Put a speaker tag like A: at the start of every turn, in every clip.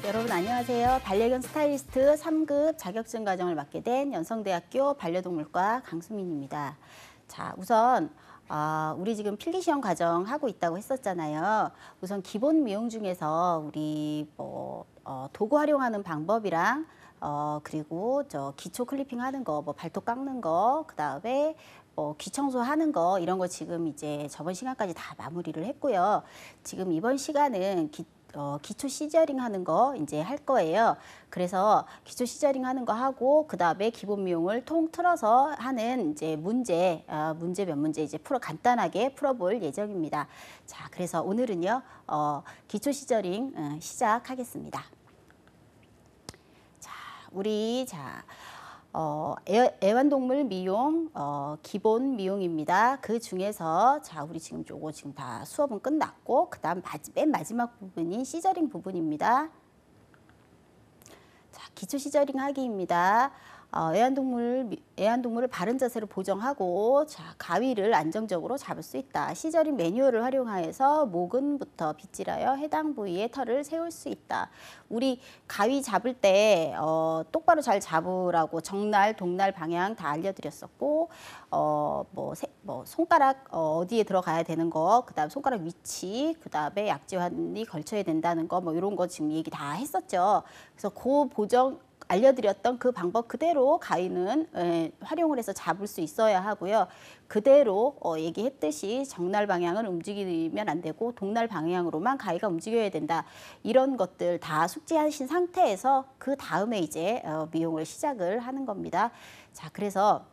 A: 여러분 안녕하세요. 반려견 스타일리스트 3급 자격증 과정을 맡게 된 연성대학교 반려동물과 강수민입니다. 자, 우선 우리 지금 필기시험 과정 하고 있다고 했었잖아요. 우선 기본 미용 중에서 우리 도구 활용하는 방법이랑 그리고 기초 클리핑 하는 거, 발톱 깎는 거, 그다음에 귀 청소하는 거 이런 거 지금 이제 저번 시간까지 다 마무리를 했고요. 지금 이번 시간은 기초 시저링 하는 거 이제 할 거예요. 그래서 기초 시저링 하는 거 하고 그 다음에 기본 미용을 통틀어서 하는 이제 몇 문제 이제 간단하게 풀어볼 예정입니다. 자, 그래서 오늘은요 기초 시저링 시작하겠습니다. 자, 애완동물 미용 기본 미용입니다. 그 중에서 우리 지금 요거 지금 다 수업은 끝났고 그다음 맨 마지막 부분이 시저링 부분입니다. 자, 기초 시저링 하기입니다. 애완동물을 바른 자세로 보정하고 가위를 안정적으로 잡을 수 있다. 시저링 매뉴얼을 활용하여서 모근부터 빗질하여 해당 부위에 털을 세울 수 있다. 우리 가위 잡을 때 똑바로 잘 잡으라고 정날, 동날 방향 다 알려드렸었고 손가락 어디에 들어가야 되는 거, 그다음 손가락 위치, 그다음에 약지환이 걸쳐야 된다는 거 이런 거 지금 얘기 다 했었죠. 그래서 그 보정 알려드렸던 그 방법 그대로 가위는 활용을 해서 잡을 수 있어야 하고요. 그대로 얘기했듯이 정날 방향을 움직이면 안 되고 동날 방향으로만 가위가 움직여야 된다. 이런 것들 다 숙지하신 상태에서 그 다음에 이제 미용을 시작을 하는 겁니다. 자, 그래서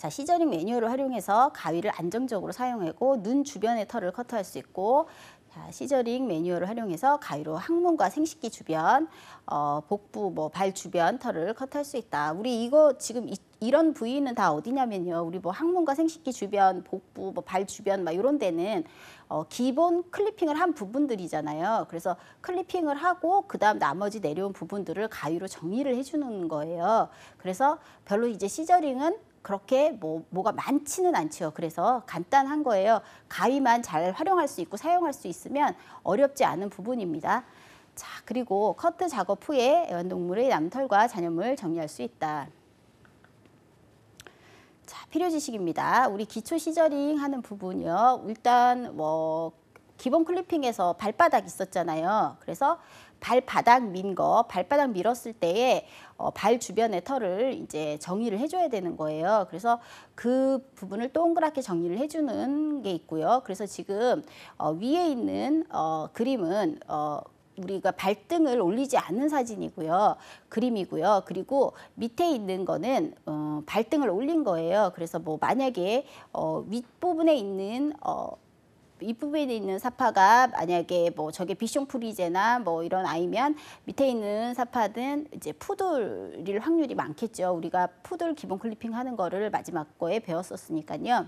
A: 시저링 매뉴얼을 활용해서 가위를 안정적으로 사용하고 눈 주변의 털을 커트할 수 있고, 시저링 매뉴얼을 활용해서 가위로 항문과 생식기 주변, 복부, 발 주변 털을 커트할 수 있다. 우리 이거 지금 이런 부위는 다 어디냐면요. 우리 항문과 생식기 주변, 복부, 발 주변 이런 데는 기본 클리핑을 한 부분들이잖아요. 그래서 클리핑을 하고 그다음 나머지 내려온 부분들을 가위로 정리를 해주는 거예요. 그래서 별로 이제 시저링은 그렇게 뭐가 많지는 않죠. 그래서 간단한 거예요. 가위만 잘 활용할 수 있고 사용할 수 있으면 어렵지 않은 부분입니다. 자, 그리고 커트 작업 후에 애완동물의 남털과 잔여물 정리할 수 있다. 자, 필요 지식입니다. 우리 기초 시저링 하는 부분이요. 일단 기본 클리핑에서 발바닥 있었잖아요. 그래서 발바닥 밀었을 때에 발 주변의 털을 이제 정리를 해줘야 되는 거예요. 그래서 그 부분을 동그랗게 정리를 해주는 게 있고요. 그래서 지금 위에 있는 그림은 우리가 발등을 올리지 않는 사진이고요. 그림이고요. 그리고 밑에 있는 거는 발등을 올린 거예요. 그래서 만약에 윗부분에 있는 사파가 만약에 저게 비숑프리제나 이런 아이면 밑에 있는 사파는 이제 푸들일 확률이 많겠죠. 우리가 푸들 기본 클리핑 하는 거를 마지막 거에 배웠었으니까요.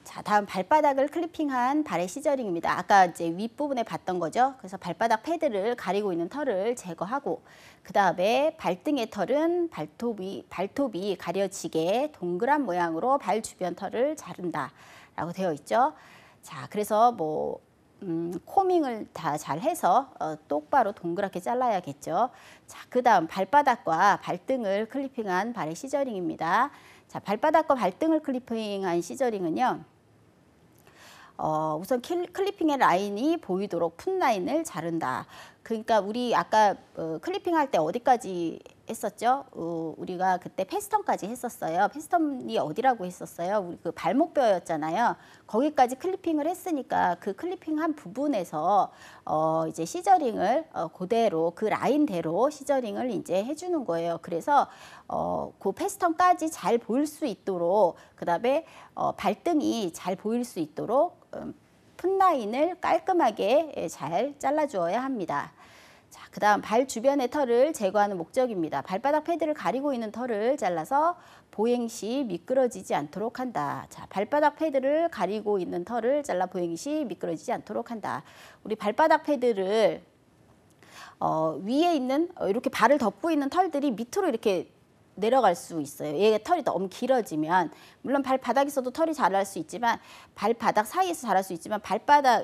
A: 자, 다음 발바닥을 클리핑한 발의 시저링입니다. 아까 이제 윗부분에 봤던 거죠. 그래서 발바닥 패드를 가리고 있는 털을 제거하고 그 다음에 발등의 털은 발톱이 가려지게 동그란 모양으로 발 주변 털을 자른다 라고 되어 있죠. 자, 그래서 코밍을 다 잘 해서 똑바로 동그랗게 잘라야겠죠. 자, 그 다음 발바닥과 발등을 클리핑한 발의 시저링입니다. 자, 발바닥과 발등을 클리핑한 시저링은요. 우선 클리핑의 라인이 보이도록 푼 라인을 자른다. 그러니까 우리 아까 클리핑 할 때 어디까지 했었죠? 우리가 그때 패스턴까지 했었어요. 패스턴이 어디라고 했었어요? 우리 그 발목뼈였잖아요. 거기까지 클리핑을 했으니까 그 클리핑한 부분에서 이제 시저링을 그대로 그 라인대로 시저링을 이제 해주는 거예요. 그래서 그 패스턴까지 잘 보일 수 있도록 그다음에 발등이 잘 보일 수 있도록 푼 라인을 깔끔하게 잘 잘라주어야 합니다. 자, 그 다음 발 주변의 털을 제거하는 목적입니다. 발바닥 패드를 가리고 있는 털을 잘라서 보행 시 미끄러지지 않도록 한다. 자, 발바닥 패드를 가리고 있는 털을 잘라 보행 시 미끄러지지 않도록 한다. 우리 발바닥 패드를 위에 있는 이렇게 발을 덮고 있는 털들이 밑으로 이렇게 내려갈 수 있어요. 얘 털이 너무 길어지면 물론 발바닥에서도 털이 자랄 수 있지만 발바닥 사이에서 자랄 수 있지만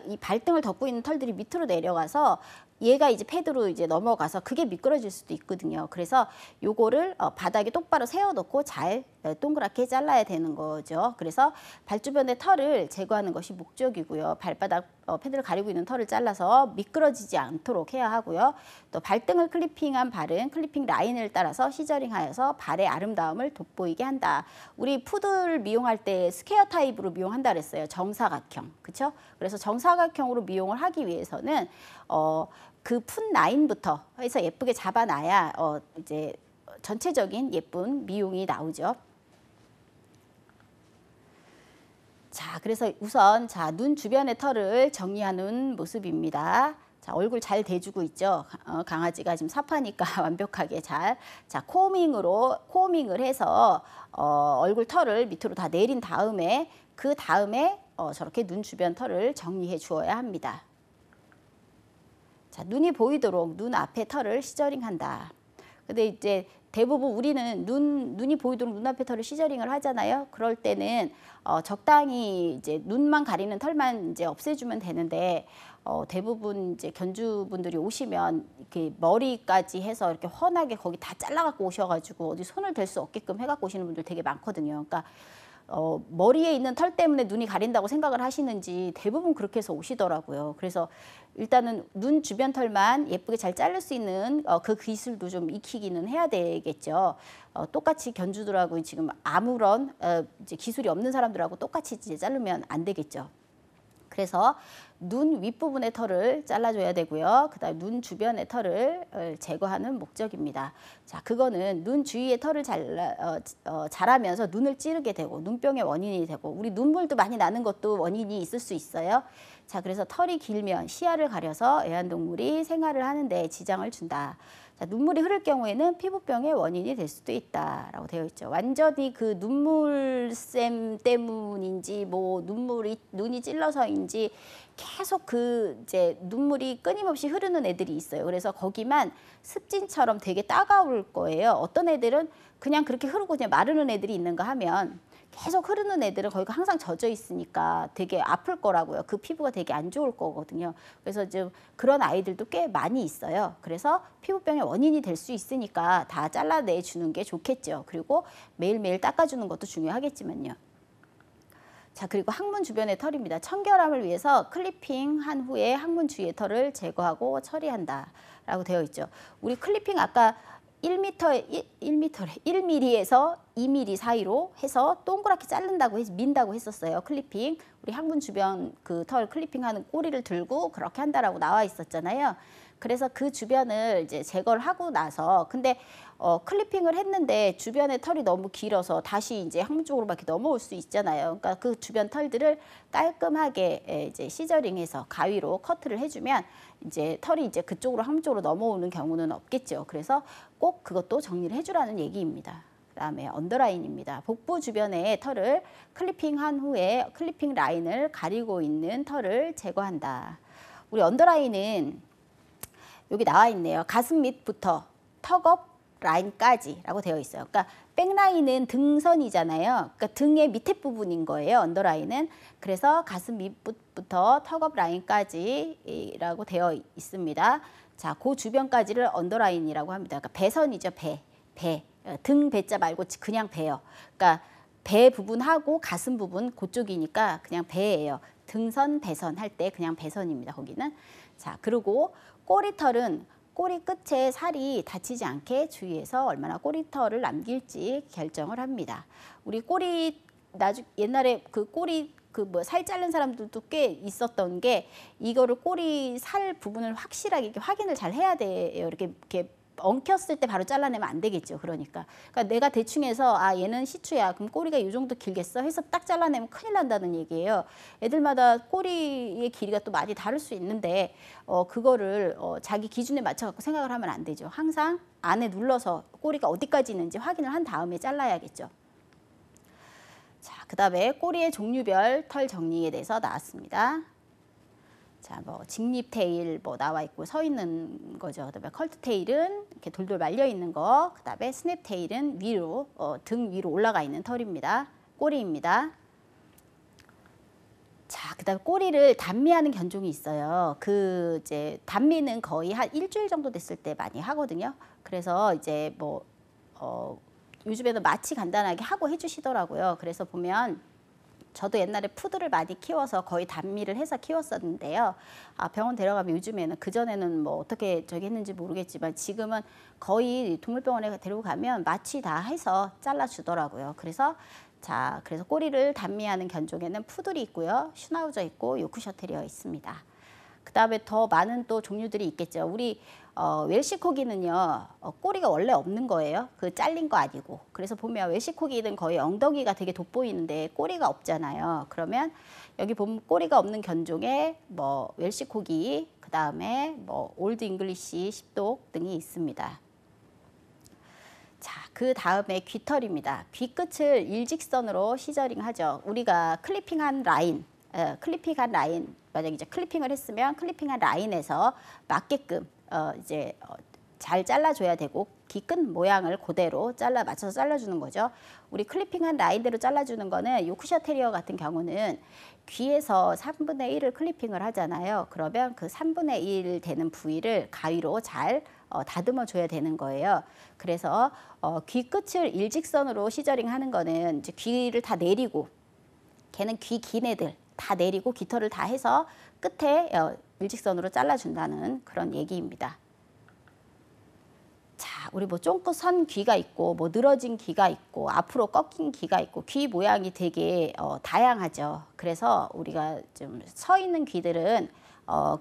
A: 이 발등을 덮고 있는 털들이 밑으로 내려가서 얘가 이제 패드로 이제 넘어가서 그게 미끄러질 수도 있거든요. 그래서 요거를 바닥에 똑바로 세워놓고 잘 동그랗게 잘라야 되는 거죠. 그래서 발 주변의 털을 제거하는 것이 목적이고요. 발바닥 패드를 가리고 있는 털을 잘라서 미끄러지지 않도록 해야 하고요. 또 발등을 클리핑한 발은 클리핑 라인을 따라서 시저링하여서 발의 아름다움을 돋보이게 한다. 우리 푸들 미용할 때 스퀘어 타입으로 미용한다 그랬어요. 정사각형, 그렇죠? 그래서 정사각형으로 미용을 하기 위해서는 그 푼 라인부터 해서 예쁘게 잡아놔야 이제 전체적인 예쁜 미용이 나오죠. 자, 그래서 우선 눈 주변의 털을 정리하는 모습입니다. 자, 얼굴 잘 대주고 있죠. 강아지가 지금 삽하니까 완벽하게 잘. 자, 코밍을 해서 얼굴 털을 밑으로 다 내린 다음에 그 다음에 저렇게 눈 주변 털을 정리해 주어야 합니다. 자, 눈이 보이도록 눈 앞에 털을 시저링한다. 근데 이제 대부분 우리는 눈이 보이도록 눈 앞에 털을 시저링을 하잖아요. 그럴 때는 적당히 이제 눈만 가리는 털만 이제 없애주면 되는데 대부분 이제 견주분들이 오시면 이렇게 머리까지 해서 이렇게 훤하게 거기 다 잘라갖고 오셔가지고 어디 손을 댈 수 없게끔 해갖고 오시는 분들 되게 많거든요. 그러니까 머리에 있는 털 때문에 눈이 가린다고 생각을 하시는지 대부분 그렇게 해서 오시더라고요. 그래서 일단은 눈 주변 털만 예쁘게 잘 자를 수 있는 그 기술도 좀 익히기는 해야 되겠죠. 똑같이 견주들하고 지금 아무런 이제 기술이 없는 사람들하고 똑같이 이제 자르면 안 되겠죠. 그래서 눈 윗부분의 털을 잘라줘야 되고요. 그다음에 눈 주변의 털을 제거하는 목적입니다. 자, 그거는 눈 주위의 털을 자라면서 눈을 찌르게 되고 눈병의 원인이 되고 우리 눈물도 많이 나는 것도 원인이 있을 수 있어요. 자, 그래서 털이 길면 시야를 가려서 애완동물이 생활을 하는데 지장을 준다. 자, 눈물이 흐를 경우에는 피부병의 원인이 될 수도 있다라고 되어 있죠. 완전히 그 눈물샘 때문인지 뭐 눈이 찔러서인지 계속 그 이제 눈물이 끊임없이 흐르는 애들이 있어요. 그래서 거기만 습진처럼 되게 따가울 거예요. 어떤 애들은 그냥 그렇게 흐르고 그냥 마르는 애들이 있는가 하면 계속 흐르는 애들은 거기가 항상 젖어 있으니까 되게 아플 거라고요. 그 피부가 되게 안 좋을 거거든요. 그래서 좀 그런 아이들도 꽤 많이 있어요. 그래서 피부병의 원인이 될 수 있으니까 다 잘라내 주는 게 좋겠죠. 그리고 매일매일 닦아주는 것도 중요하겠지만요. 자, 그리고 항문 주변의 털입니다. 청결함을 위해서 클리핑한 후에 항문 주위의 털을 제거하고 처리한다라고 되어 있죠. 우리 클리핑 아까 1mm에서 2mm 사이로 해서 동그랗게 자른다고 민다고 했었어요. 클리핑. 우리 항문 주변 그 털 클리핑하는 꼬리를 들고 그렇게 한다라고 나와 있었잖아요. 그래서 그 주변을 이제 제거를 하고 나서 근데 클리핑을 했는데 주변에 털이 너무 길어서 다시 이제 항문 쪽으로 막 이렇게 넘어올 수 있잖아요. 그러니까 그 주변 털들을 깔끔하게 이제 시저링해서 가위로 커트를 해주면 이제 털이 이제 그쪽으로 항문 쪽으로 넘어오는 경우는 없겠죠. 그래서 꼭 그것도 정리를 해주라는 얘기입니다. 그다음에 언더라인입니다. 복부 주변의 털을 클리핑한 후에 클리핑 라인을 가리고 있는 털을 제거한다. 우리 언더라인은 여기 나와 있네요. 가슴 밑부터 턱업 라인까지라고 되어 있어요. 그러니까 백라인은 등선이잖아요. 그러니까 등의 밑에 부분인 거예요. 언더라인은. 그래서 가슴 밑부터 턱업 라인까지라고 되어 있습니다. 자, 그 주변까지를 언더라인이라고 합니다. 그러니까 배선이죠. 배. 등 배자 말고 그냥 배요. 그러니까 배 부분하고 가슴 부분 그쪽이니까 그냥 배예요. 등선, 배선 할 때 그냥 배선입니다. 거기는. 자, 그리고 꼬리털은 꼬리 끝에 살이 다치지 않게 주의해서 얼마나 꼬리털을 남길지 결정을 합니다. 우리 꼬리 옛날에 그 꼬리 살 자른 사람들도 꽤 있었던 게 이거를 꼬리 살 부분을 확실하게 이렇게 확인을 잘 해야 돼요. 이렇게 엉켰을 때 바로 잘라내면 안 되겠죠. 그러니까 내가 대충 해서 얘는 시추야. 그럼 꼬리가 이 정도 길겠어 해서 딱 잘라내면 큰일 난다는 얘기예요. 애들마다 꼬리의 길이가 또 많이 다를 수 있는데 그거를 자기 기준에 맞춰 갖고 생각을 하면 안 되죠. 항상 안에 눌러서 꼬리가 어디까지 있는지 확인을 한 다음에 잘라야겠죠. 자, 그다음에 꼬리의 종류별 털 정리에 대해서 나왔습니다. 자, 뭐 직립 테일 나와 있고 서 있는 거죠. 그다음에 컬트 테일은 이렇게 돌돌 말려 있는 거. 그다음에 스냅 테일은 위로 등 위로 올라가 있는 털입니다. 꼬리입니다. 자, 그다음에 꼬리를 단미하는 견종이 있어요. 그 이제 단미는 거의 한 일주일 정도 됐을 때 많이 하거든요. 그래서 이제 뭐 요즘에는 마취 간단하게 하고 해주시더라고요. 그래서 보면 저도 옛날에 푸드를 많이 키워서 거의 단미를 해서 키웠었는데요. 병원 데려가면 요즘에는, 그전에는 뭐 어떻게 저기 했는지 모르겠지만 지금은 거의 동물병원에 데리고 가면 마취 다 해서 잘라주더라고요. 그래서 꼬리를 단미하는 견종에는 푸들이 있고요. 슈나우저 있고 요크셔 테리어 있습니다. 그 다음에 더 많은 또 종류들이 있겠죠. 우리 웰시코기는요, 꼬리가 원래 없는 거예요. 그 잘린 거 아니고. 그래서 보면 웰시코기는 거의 엉덩이가 되게 돋보이는데 꼬리가 없잖아요. 그러면 여기 보면 꼬리가 없는 견종의 뭐 웰시코기, 그 다음에 뭐 올드 잉글리시, 십독 등이 있습니다. 자, 그 다음에 귀털입니다. 귀 끝을 일직선으로 시저링 하죠. 우리가 클리핑한 라인, 만약 이제 클리핑을 했으면 클리핑한 라인에서 맞게끔 잘 잘라줘야 되고, 귀 끝 모양을 그대로 맞춰서 잘라주는 거죠. 우리 클리핑한 라인대로 잘라주는 거는 요크셔 테리어 같은 경우는 귀에서 3분의 1을 클리핑을 하잖아요. 그러면 그 3분의 1 되는 부위를 가위로 잘 다듬어 줘야 되는 거예요. 그래서 귀 끝을 일직선으로 시저링 하는 거는 이제 귀를 다 내리고, 걔는 귀 긴 애들 다 내리고 깃털을 다 해서 끝에 일직선으로 잘라준다는 그런 얘기입니다. 자, 우리 뭐 쫑긋 선 귀가 있고, 뭐 늘어진 귀가 있고, 앞으로 꺾인 귀가 있고, 귀 모양이 되게 다양하죠. 그래서 우리가 좀 서 있는 귀들은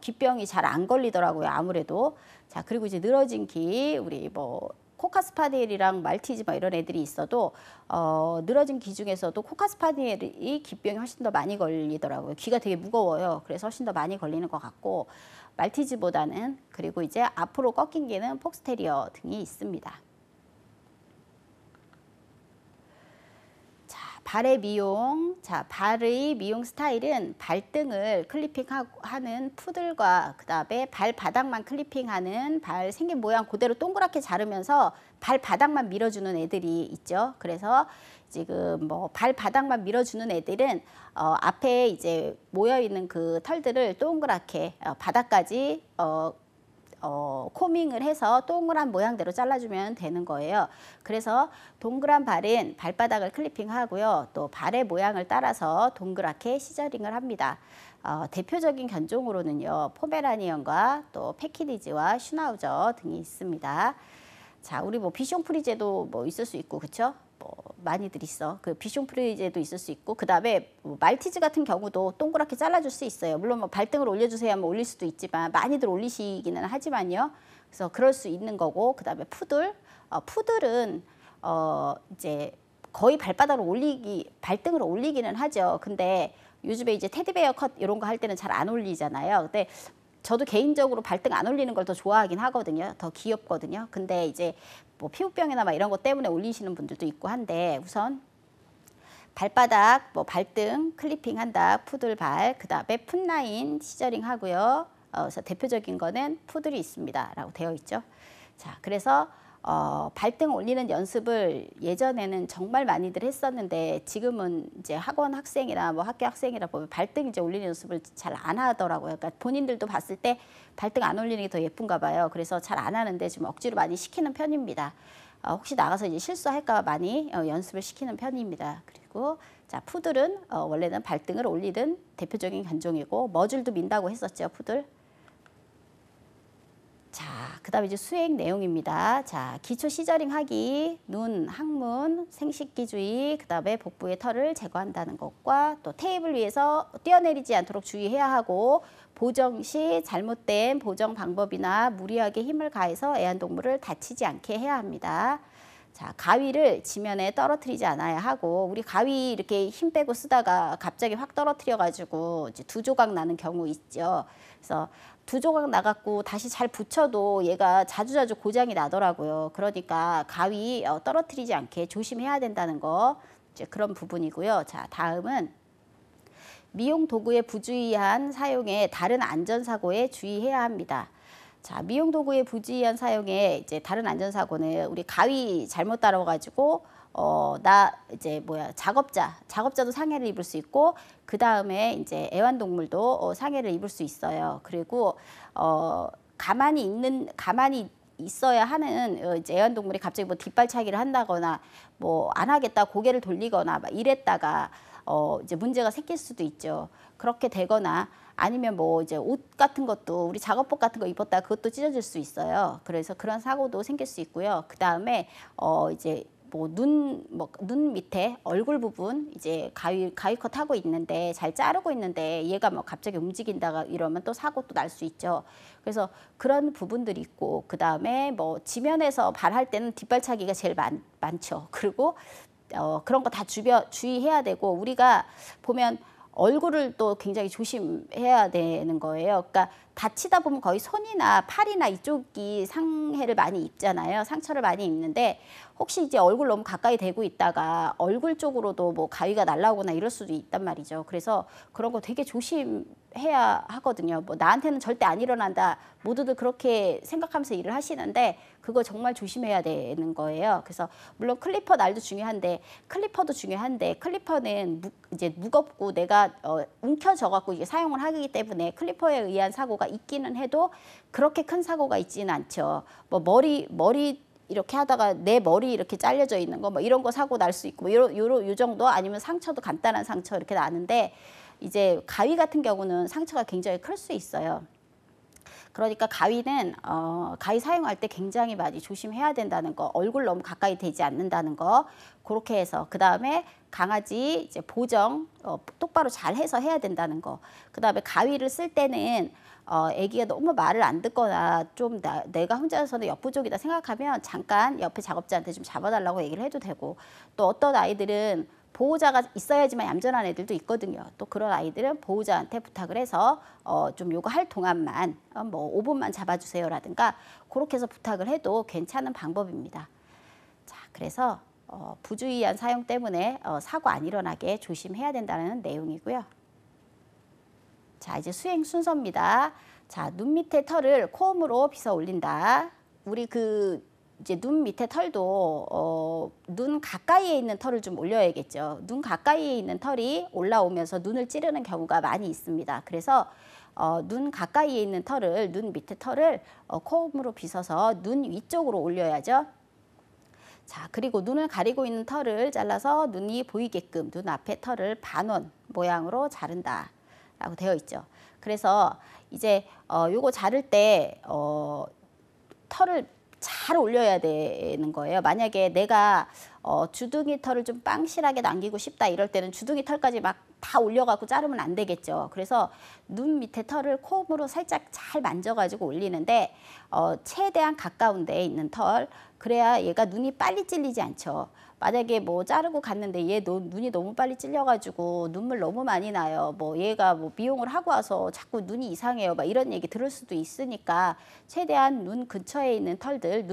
A: 귀병이 잘 안 걸리더라고요, 아무래도. 자, 그리고 이제 늘어진 귀, 우리 뭐 코카스파니엘이랑 말티즈 막 이런 애들이 있어도 늘어진 귀 중에서도 코카스파니엘이 귀병이 훨씬 더 많이 걸리더라고요. 귀가 되게 무거워요. 그래서 훨씬 더 많이 걸리는 것 같고, 말티즈보다는. 그리고 이제 앞으로 꺾인 개는 폭스테리어 등이 있습니다. 발의 미용. 자, 발의 미용 스타일은 발등을 클리핑하는 푸들과 그다음에 발바닥만 클리핑하는, 발 생긴 모양 그대로 동그랗게 자르면서 발바닥만 밀어주는 애들이 있죠. 그래서 지금 뭐 발바닥만 밀어주는 애들은 앞에 이제 모여 있는 그 털들을 동그랗게 바닥까지 코밍을 해서 동그란 모양대로 잘라주면 되는 거예요. 그래서 동그란 발은 발바닥을 클리핑하고요. 또 발의 모양을 따라서 동그랗게 시저링을 합니다. 대표적인 견종으로는요, 포메라니언과 또 패키니즈와 슈나우저 등이 있습니다. 자, 우리 뭐 비숑프리제도 뭐 있을 수 있고, 그쵸? 뭐 많이들 있어. 그 비숑프리제도 있을 수 있고, 그 다음에 뭐 말티즈 같은 경우도 동그랗게 잘라줄 수 있어요. 물론 뭐 발등을 올려주세요 하면 올릴 수도 있지만, 많이들 올리시기는 하지만요. 그래서 그럴 수 있는 거고, 그 다음에 푸들은 이제 거의 발바닥으로 발등으로 올리기는 하죠. 근데 요즘에 이제 테디베어 컷 이런 거 할 때는 잘 안 올리잖아요. 근데 저도 개인적으로 발등 안 올리는 걸 더 좋아하긴 하거든요. 더 귀엽거든요. 근데 이제 뭐 피부병이나 막 이런 것 때문에 올리시는 분들도 있고 한데, 우선 발바닥, 뭐 발등 클리핑 한다. 푸들발, 그 다음에 풋라인 시저링 하고요. 그래서 대표적인 거는 푸들이 있습니다 라고 되어 있죠. 자, 그래서 발등 올리는 연습을 예전에는 정말 많이들 했었는데, 지금은 이제 학원 학생이나 뭐 학교 학생이라 보면 발등 이제 올리는 연습을 잘 안 하더라고요. 그러니까 본인들도 봤을 때 발등 안 올리는 게 더 예쁜가 봐요. 그래서 잘 안 하는데 지금 억지로 많이 시키는 편입니다. 혹시 나가서 이제 실수할까 봐 많이 연습을 시키는 편입니다. 그리고 자, 푸들은 원래는 발등을 올리던 대표적인 견종이고, 머줄도 민다고 했었죠, 푸들. 자, 그 다음에 이제 수행 내용입니다. 자, 기초 시저링 하기, 눈, 항문, 생식기주의, 그 다음에 복부의 털을 제거한다는 것과, 또 테이블 위에서 뛰어내리지 않도록 주의해야 하고, 보정 시 잘못된 보정 방법이나 무리하게 힘을 가해서 애완동물을 다치지 않게 해야 합니다. 자, 가위를 지면에 떨어뜨리지 않아야 하고, 우리 가위 이렇게 힘 빼고 쓰다가 갑자기 확 떨어뜨려 가지고 이제 2조각 나는 경우 있죠. 그래서 2조각 나갖고 다시 잘 붙여도 얘가 자주자주 고장이 나더라고요. 그러니까 가위 떨어뜨리지 않게 조심해야 된다는 거, 이제 그런 부분이고요. 자, 다음은 미용 도구의 부주의한 사용에 다른 안전사고에 주의해야 합니다. 자, 미용 도구의 부주의한 사용에 이제 다른 안전사고는 우리 가위 잘못 다뤄가지고 나 이제 작업자도 상해를 입을 수 있고 그 다음에 이제 애완동물도 상해를 입을 수 있어요. 그리고 가만히 있어야 하는 이제 애완동물이 갑자기 뭐 뒷발차기를 한다거나 뭐 안 하겠다 고개를 돌리거나 막 이랬다가 이제 문제가 생길 수도 있죠. 그렇게 되거나 아니면 뭐 이제 옷 같은 것도 우리 작업복 같은 거 입었다 그것도 찢어질 수 있어요. 그래서 그런 사고도 생길 수 있고요. 그 다음에 이제 뭐 눈 밑에 얼굴 부분 이제 가위컷 하고 있는데 잘 자르고 있는데 얘가 뭐 갑자기 움직인다가 이러면 또 사고 또 날 수 있죠. 그래서 그런 부분들이 있고 그 다음에 뭐 지면에서 발할 때는 뒷발차기가 제일 많죠. 그리고 그런 거 다 주의해야 되고 우리가 보면 얼굴을 또 굉장히 조심해야 되는 거예요. 그러니까 다치다 보면 거의 손이나 팔이나 이쪽이 상해를 많이 입잖아요. 상처를 많이 입는데 혹시 이제 얼굴 너무 가까이 대고 있다가 얼굴 쪽으로도 뭐 가위가 날라오거나 이럴 수도 있단 말이죠. 그래서 그런 거 되게 조심해야 하거든요. 뭐 나한테는 절대 안 일어난다. 모두들 그렇게 생각하면서 일을 하시는데 그거 정말 조심해야 되는 거예요. 그래서 물론 클리퍼 날도 중요한데 클리퍼도 중요한데 클리퍼는 이제 무겁고 내가 움켜져 갖고 이게 사용을 하기 때문에 클리퍼에 의한 사고가 있기는 해도 그렇게 큰 사고가 있지는 않죠. 뭐 머리 이렇게 하다가 내 머리 이렇게 잘려져 있는 거 뭐 이런 거 사고 날 수 있고 뭐 요 정도 아니면 상처도 간단한 상처 이렇게 나는데 이제 가위 같은 경우는 상처가 굉장히 클 수 있어요. 그러니까 가위는 가위 사용할 때 굉장히 많이 조심해야 된다는 거, 얼굴 너무 가까이 대지 않는다는 거, 그렇게 해서 그 다음에 강아지 이제 보정 똑바로 잘 해서 해야 된다는 거. 그 다음에 가위를 쓸 때는 아기가 너무 말을 안 듣거나 좀 내가 혼자서는 역부족이다 생각하면 잠깐 옆에 작업자한테 좀 잡아달라고 얘기를 해도 되고 또 어떤 아이들은 보호자가 있어야지만 얌전한 애들도 있거든요. 또 그런 아이들은 보호자한테 부탁을 해서 좀 요거 할 동안만 뭐 5분만 잡아주세요라든가 그렇게 해서 부탁을 해도 괜찮은 방법입니다. 자, 그래서 부주의한 사용 때문에 사고 안 일어나게 조심해야 된다는 내용이고요. 자, 이제 수행 순서입니다. 자, 눈 밑에 털을 콤으로 빗어 올린다. 우리 이제 눈 밑에 털도 눈 가까이에 있는 털을 좀 올려야겠죠. 눈 가까이에 있는 털이 올라오면서 눈을 찌르는 경우가 많이 있습니다. 그래서 눈 가까이에 있는 털을 눈 밑에 털을 콤으로 빗어서 눈 위쪽으로 올려야죠. 자, 그리고 눈을 가리고 있는 털을 잘라서 눈이 보이게끔 눈 앞에 털을 반원 모양으로 자른다 라고 되어 있죠. 그래서 이제 요거 자를 때 털을 잘 올려야 되는 거예요. 만약에 내가 주둥이 털을 좀 빵실하게 남기고 싶다 이럴 때는 주둥이 털까지 막 다 올려갖고 자르면 안 되겠죠. 그래서 눈 밑에 털을 콤으로 살짝 잘 만져가지고 올리는데 최대한 가까운 데에 있는 털, 그래야 얘가 눈이 빨리 찔리지 않죠. 만약에 뭐 자르고 갔는데 얘 눈이 너무 빨리 찔려가지고 눈물 너무 많이 나요. 뭐 얘가 뭐 미용을 하고 와서 자꾸 눈이 이상해요. 막 이런 얘기 들을 수도 있으니까 최대한 눈 근처에 있는 털들,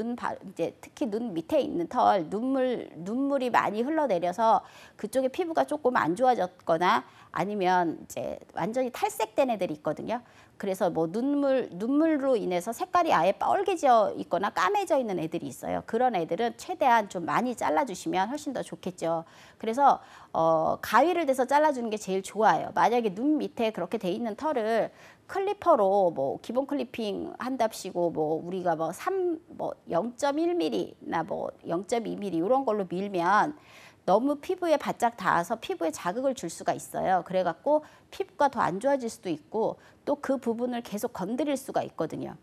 A: 이제 특히 눈 밑에 있는 털, 눈물이 많이 흘러내려서 그쪽에 피부가 조금 안 좋아졌거나 아니면 이제 완전히 탈색된 애들이 있거든요. 그래서 뭐 눈물로 인해서 색깔이 아예 빨개져 있거나 까매져 있는 애들이 있어요. 그런 애들은 최대한 좀 많이 잘라주시면 훨씬 더 좋겠죠. 그래서 가위를 대서 잘라주는 게 제일 좋아요. 만약에 눈 밑에 그렇게 돼 있는 털을 클리퍼로 뭐 기본 클리핑 한답시고 뭐 우리가 뭐 0.1mm나 뭐 0.2mm 이런 걸로 밀면 너무 피부에 바짝 닿아서 피부에 자극을 줄 수가 있어요. 그래갖고 피부가 더 안 좋아질 수도 있고 또 그 부분을 계속 건드릴 수가 있거든요.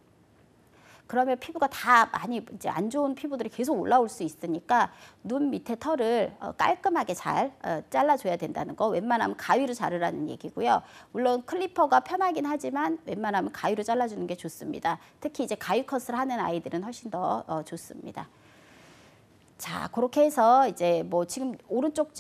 A: 그러면 피부가 다 많이 이제 안 좋은 피부들이 계속 올라올 수 있으니까 눈 밑에 털을 깔끔하게 잘 잘라줘야 된다는 거. 웬만하면 가위로 자르라는 얘기고요. 물론 클리퍼가 편하긴 하지만 웬만하면 가위로 잘라주는 게 좋습니다. 특히 이제 가위 컷을 하는 아이들은 훨씬 더 좋습니다. 자, 그렇게 해서 이제 뭐 지금 오른쪽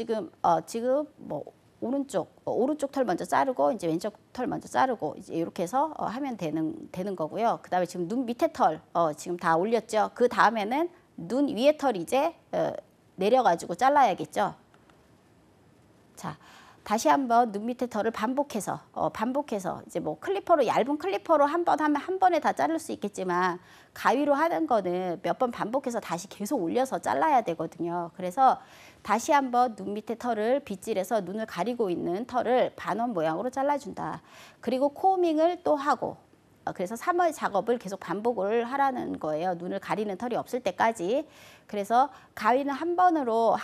A: 오른쪽 털 먼저 자르고 이제 왼쪽 털 먼저 자르고 이제 이렇게 해서 하면 되는 거고요. 그다음에 지금 눈 밑에 털 지금 다 올렸죠. 그 다음에는 눈 위에 털 이제 내려가지고 잘라야겠죠. 자, 다시 한번 눈 밑에 털을 반복해서 이제 뭐 클리퍼로 얇은 클리퍼로 한 번 하면 한 번에 다 자를 수 있겠지만 가위로 하는 거는 몇 번 반복해서 다시 계속 올려서 잘라야 되거든요. 그래서 다시 한번 눈 밑에 털을 빗질해서 눈을 가리고 있는 털을 반원 모양으로 잘라준다. 그리고 코밍을 또 하고 그래서 3월 작업을 계속 반복을 하라는 거예요. 눈을 가리는 털이 없을 때까지. 그래서 가위는 한 번으로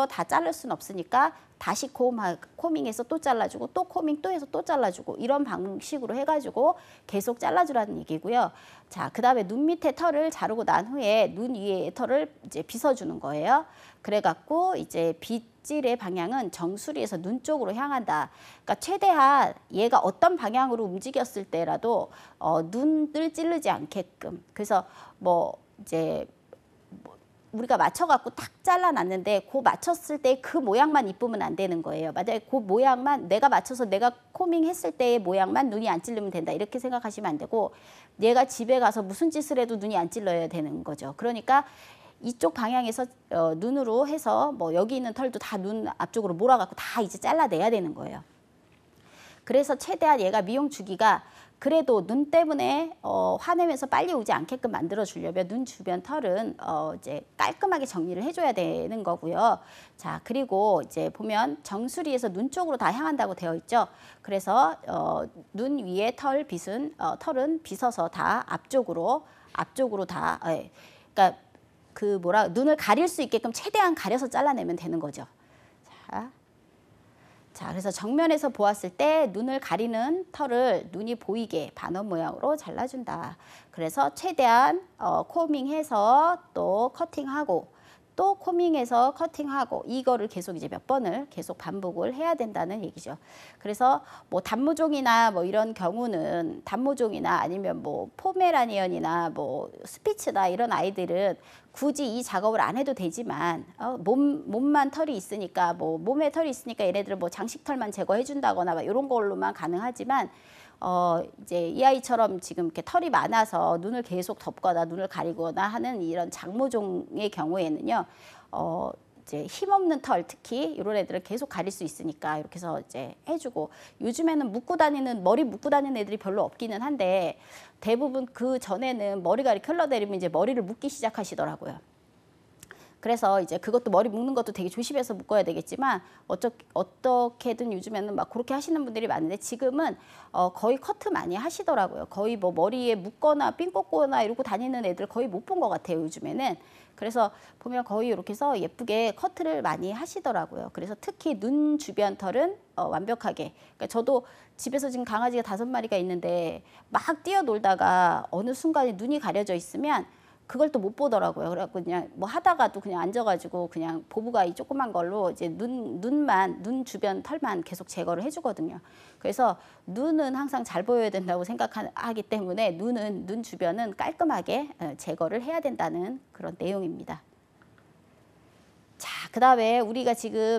A: 다 자를 수는 없으니까 다시 코밍해서 또 잘라주고 또 코밍 또 해서 또 잘라주고 이런 방식으로 해가지고 계속 잘라주라는 얘기고요. 자, 그다음에 눈 밑에 털을 자르고 난 후에 눈 위에 털을 이제 빗어주는 거예요. 그래갖고 이제 빗질의 방향은 정수리에서 눈 쪽으로 향한다. 그러니까 최대한 얘가 어떤 방향으로 움직였을 때라도 눈을 찌르지 않게끔. 그래서 뭐 이제 우리가 맞춰갖고 딱 잘라놨는데 그 맞췄을 때 그 모양만 이쁘면 안 되는 거예요. 만약에 그 모양만 내가 맞춰서 내가 코밍 했을 때의 모양만 눈이 안 찔리면 된다. 이렇게 생각하시면 안 되고 얘가 집에 가서 무슨 짓을 해도 눈이 안 찔러야 되는 거죠. 그러니까 이쪽 방향에서 눈으로 해서 뭐 여기 있는 털도 다 눈 앞쪽으로 몰아갖고 다 이제 잘라내야 되는 거예요. 그래서 최대한 얘가 미용 주기가 그래도 눈 때문에 화내면서 빨리 오지 않게끔 만들어 주려면 눈 주변 털은 이제 깔끔하게 정리를 해줘야 되는 거고요. 자, 그리고 이제 보면 정수리에서 눈 쪽으로 다 향한다고 되어 있죠. 그래서 눈 위에 털은 빗어서 다 앞쪽으로 다 그러니까 눈을 가릴 수 있게끔 최대한 가려서 잘라내면 되는 거죠. 자, 그래서 정면에서 보았을 때 눈을 가리는 털을 눈이 보이게 반원 모양으로 잘라준다. 그래서 최대한 코밍해서 또 커팅하고 또 코밍해서 커팅하고 이거를 계속 이제 몇 번을 계속 반복을 해야 된다는 얘기죠. 그래서 뭐 단모종이나 뭐 이런 경우는 단모종이나 아니면 뭐 포메라니언이나 뭐 스피츠나 이런 아이들은 굳이 이 작업을 안 해도 되지만 몸만 털이 있으니까 뭐 몸에 털이 있으니까 얘네들은 뭐 장식 털만 제거해 준다거나 막 이런 걸로만 가능하지만 이제 이 아이처럼 지금 이렇게 털이 많아서 눈을 계속 덮거나 눈을 가리거나 하는 이런 장모종의 경우에는요, 이제 힘없는 털 특히 이런 애들은 계속 가릴 수 있으니까 이렇게 해서 이제 해주고 요즘에는 머리 묶고 다니는 애들이 별로 없기는 한데 대부분 그 전에는 머리가 이렇게 흘러내리면 이제 머리를 묶기 시작하시더라고요. 그래서 이제 그것도 머리 묶는 것도 되게 조심해서 묶어야 되겠지만 어떻게든 요즘에는 막 그렇게 하시는 분들이 많은데 지금은 거의 커트 많이 하시더라고요. 거의 뭐 머리에 묶거나 핀 꽂거나 이러고 다니는 애들 거의 못 본 것 같아요, 요즘에는. 그래서 보면 거의 이렇게 해서 예쁘게 커트를 많이 하시더라고요. 그래서 특히 눈 주변 털은 완벽하게. 그러니까 저도 집에서 지금 강아지가 5마리가 있는데 막 뛰어놀다가 어느 순간에 눈이 가려져 있으면 그걸 또 못 보더라고요. 그래갖고 그냥 뭐 하다가도 그냥 앉아가지고 그냥 보부가이 조그만 걸로 이제 눈 주변 털만 계속 제거를 해주거든요. 그래서 눈은 항상 잘 보여야 된다고 생각하기 때문에 눈 주변은 깔끔하게 제거를 해야 된다는 그런 내용입니다. 자, 그다음에 우리가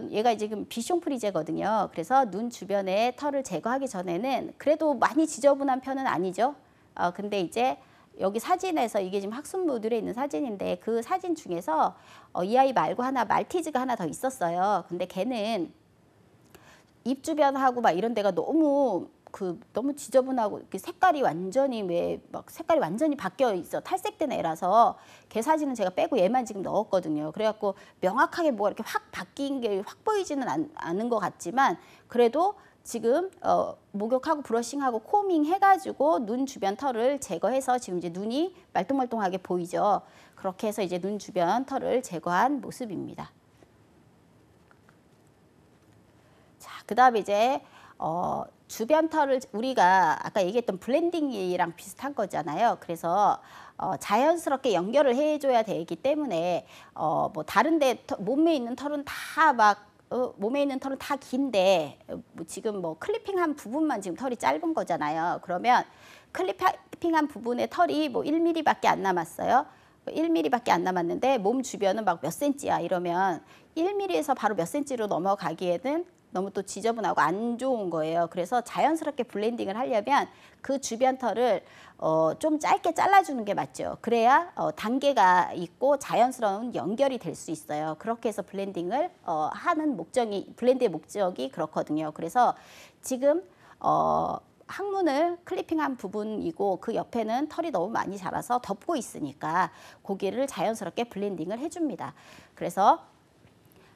A: 얘가 지금 비숑 프리제거든요. 그래서 눈 주변에 털을 제거하기 전에는 그래도 많이 지저분한 편은 아니죠. 근데 이제 여기 사진에서 이게 지금 학습 모듈에 있는 사진인데 그 사진 중에서 이 아이 말고 말티즈가 하나 더 있었어요. 근데 걔는 입 주변하고 막 이런 데가 너무 지저분하고 색깔이 완전히 바뀌어 있어. 탈색된 애라서 걔 사진은 제가 빼고 얘만 지금 넣었거든요. 그래갖고 명확하게 뭐가 이렇게 확 바뀐 게 확 보이지는 않은 것 같지만 그래도 지금 목욕하고 브러싱하고 코밍 해가지고 눈 주변 털을 제거해서 지금 이제 눈이 말똥말똥하게 보이죠. 그렇게 해서 이제 눈 주변 털을 제거한 모습입니다. 자, 그다음에 이제 주변 털을 우리가 아까 얘기했던 블렌딩이랑 비슷한 거잖아요. 그래서 자연스럽게 연결을 해줘야 되기 때문에 뭐 다른데 몸에 있는 털은 다 긴데 지금 뭐 클리핑한 부분만 지금 털이 짧은 거잖아요. 그러면 클리핑한 부분의 털이 뭐 1mm밖에 안 남았어요. 1mm밖에 안 남았는데 몸 주변은 막 몇 센치야 이러면 1mm에서 바로 몇 센치로 넘어가기에는 너무 또 지저분하고 안 좋은 거예요. 그래서 자연스럽게 블렌딩을 하려면 그 주변 털을 좀 짧게 잘라주는 게 맞죠. 그래야 단계가 있고 자연스러운 연결이 될 수 있어요. 그렇게 해서 블렌딩을 하는 블렌드의 목적이 그렇거든요. 그래서 지금 항문을 클리핑한 부분이고 그 옆에는 털이 너무 많이 자라서 덮고 있으니까 고기를 자연스럽게 블렌딩을 해줍니다. 그래서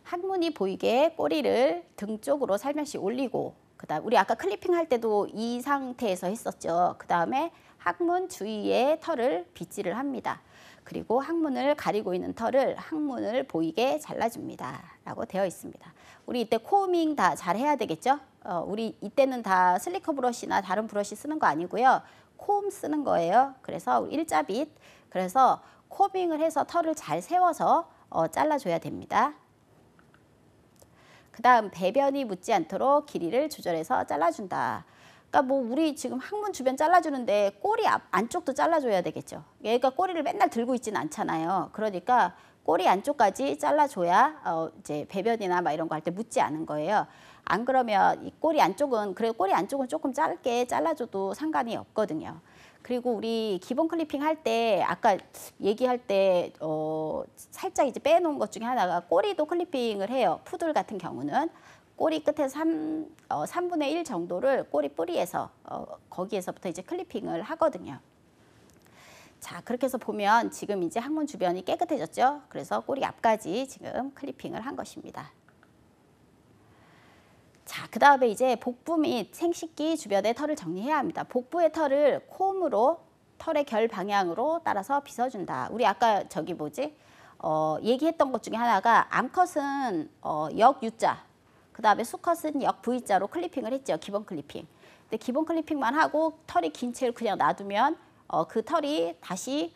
A: 항문이 보이게 꼬리를 등 쪽으로 살며시 올리고, 그다음 우리 아까 클리핑 할 때도 이 상태에서 했었죠. 그 다음에 항문 주위에 털을 빗질을 합니다. 그리고 항문을 가리고 있는 털을 항문을 보이게 잘라줍니다 라고 되어 있습니다. 우리 이때 코밍 다 잘 해야 되겠죠. 우리 이때는 다 슬리커 브러쉬나 다른 브러쉬 쓰는 거 아니고요, 콤 쓰는 거예요. 그래서 일자빗, 그래서 코밍을 해서 털을 잘 세워서 잘라줘야 됩니다. 그 다음 배변이 묻지 않도록 길이를 조절해서 잘라준다. 그러니까 뭐 우리 지금 항문 주변 잘라주는데 꼬리 안쪽도 잘라줘야 되겠죠. 얘가 꼬리를 맨날 들고 있지는 않잖아요. 그러니까 꼬리 안쪽까지 잘라줘야 이제 배변이나 막 이런 거 할 때 묻지 않은 거예요. 안 그러면 이 꼬리 안쪽은, 그래 꼬리 안쪽은 조금 짧게 잘라줘도 상관이 없거든요. 그리고 우리 기본 클리핑 할 때 아까 얘기할 때 살짝 이제 빼놓은 것 중에 하나가 꼬리도 클리핑을 해요. 푸들 같은 경우는 꼬리 끝에서 3분의 1 정도를 꼬리 뿌리에서 거기에서부터 이제 클리핑을 하거든요. 자, 그렇게 해서 보면 지금 이제 항문 주변이 깨끗해졌죠. 그래서 꼬리 앞까지 지금 클리핑을 한 것입니다. 자, 그 다음에 이제 복부 및 생식기 주변의 털을 정리해야 합니다. 복부의 털을 콤으로 털의 결 방향으로 따라서 빗어준다. 우리 아까 저기 뭐지? 얘기했던 것 중에 하나가 암컷은 역 U자, 그 다음에 수컷은 역 V자로 클리핑을 했죠. 기본 클리핑. 근데 기본 클리핑만 하고 털이 긴 채로 그냥 놔두면 그 털이 다시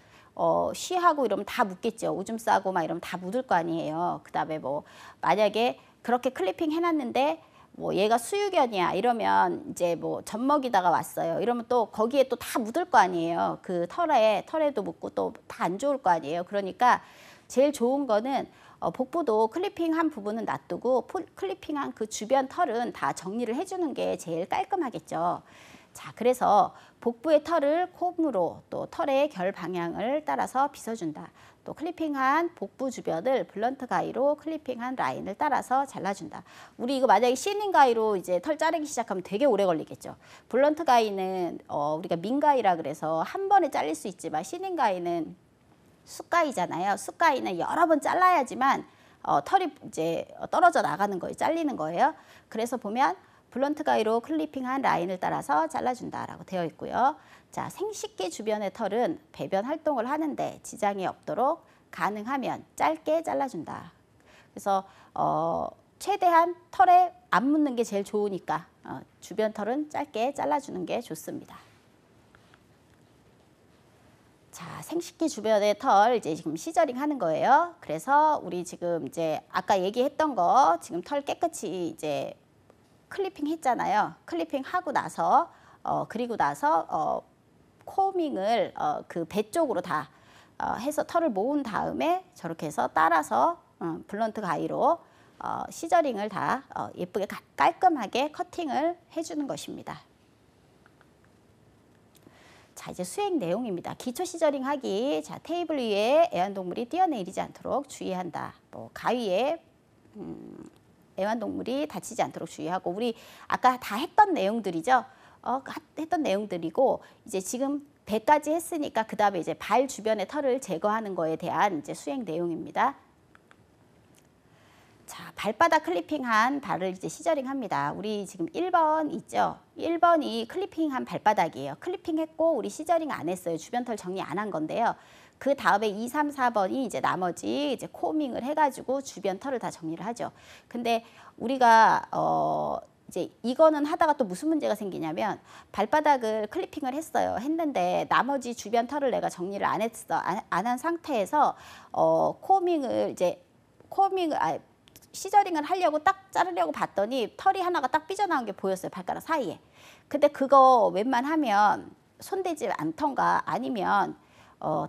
A: 쉬하고 이러면 다 묻겠죠. 오줌 싸고 막 이러면 다 묻을 거 아니에요. 그 다음에 뭐 만약에 그렇게 클리핑 해놨는데 뭐 얘가 수유견이야 이러면 이제 뭐 젖먹이다가 왔어요. 이러면 또 거기에 또 다 묻을 거 아니에요. 그 털에도 묻고 또 다 안 좋을 거 아니에요. 그러니까 제일 좋은 거는 복부도 클리핑한 부분은 놔두고 클리핑한 그 주변 털은 다 정리를 해주는 게 제일 깔끔하겠죠. 자, 그래서 복부의 털을 콤으로 또 털의 결 방향을 따라서 빗어준다. 또 클리핑한 복부 주변을 블런트 가위로 클리핑한 라인을 따라서 잘라준다. 우리 이거 만약에 시닝 가위로 이제 털 자르기 시작하면 되게 오래 걸리겠죠. 블런트 가위는 우리가 민가위라 그래서 한 번에 잘릴 수 있지만 시닝 가위는 숯가위잖아요. 숯가위는 여러 번 잘라야지만 털이 이제 떨어져 나가는 거예요. 잘리는 거예요. 그래서 보면 블런트 가위로 클리핑한 라인을 따라서 잘라준다라고 되어 있고요. 자, 생식기 주변의 털은 배변 활동을 하는데 지장이 없도록 가능하면 짧게 잘라준다. 그래서 최대한 털에 안 묻는 게 제일 좋으니까 주변 털은 짧게 잘라주는 게 좋습니다. 자, 생식기 주변의 털 이제 지금 시저링 하는 거예요. 그래서 우리 지금 이제 아까 얘기했던 거 지금 털 깨끗이 이제 클리핑 했잖아요. 클리핑 하고 나서 그리고 나서 코밍을 그 배 쪽으로 다 해서 털을 모은 다음에 저렇게 해서 따라서 블런트 가위로 시저링을 다 예쁘게 깔끔하게 커팅을 해주는 것입니다. 자, 이제 수행 내용입니다. 기초 시저링 하기. 자, 테이블 위에 애완동물이 뛰어내리지 않도록 주의한다. 뭐 가위에 애완동물이 다치지 않도록 주의하고, 우리 아까 다 했던 내용들이죠. 했던 내용들이고, 이제 지금 배까지 했으니까 그 다음에 이제 발 주변의 털을 제거하는 거에 대한 이제 수행 내용입니다. 자, 발바닥 클리핑한 발을 이제 시저링 합니다. 우리 지금 1번 있죠? 1번이 클리핑한 발바닥이에요. 클리핑했고 우리 시저링 안 했어요. 주변 털 정리 안 한 건데요. 그 다음에 2, 3, 4번이 이제 나머지 이제 코밍을 해가지고 주변 털을 다 정리를 하죠. 근데 우리가 이제 이거는 하다가 또 무슨 문제가 생기냐면, 발바닥을 클리핑을 했어요. 했는데 나머지 주변 털을 내가 정리를 안 했어. 안 한 상태에서 시저링을 하려고 딱 자르려고 봤더니 털이 하나가 딱 삐져나온 게 보였어요. 발가락 사이에. 근데 그거 웬만하면 손대지 않던가 아니면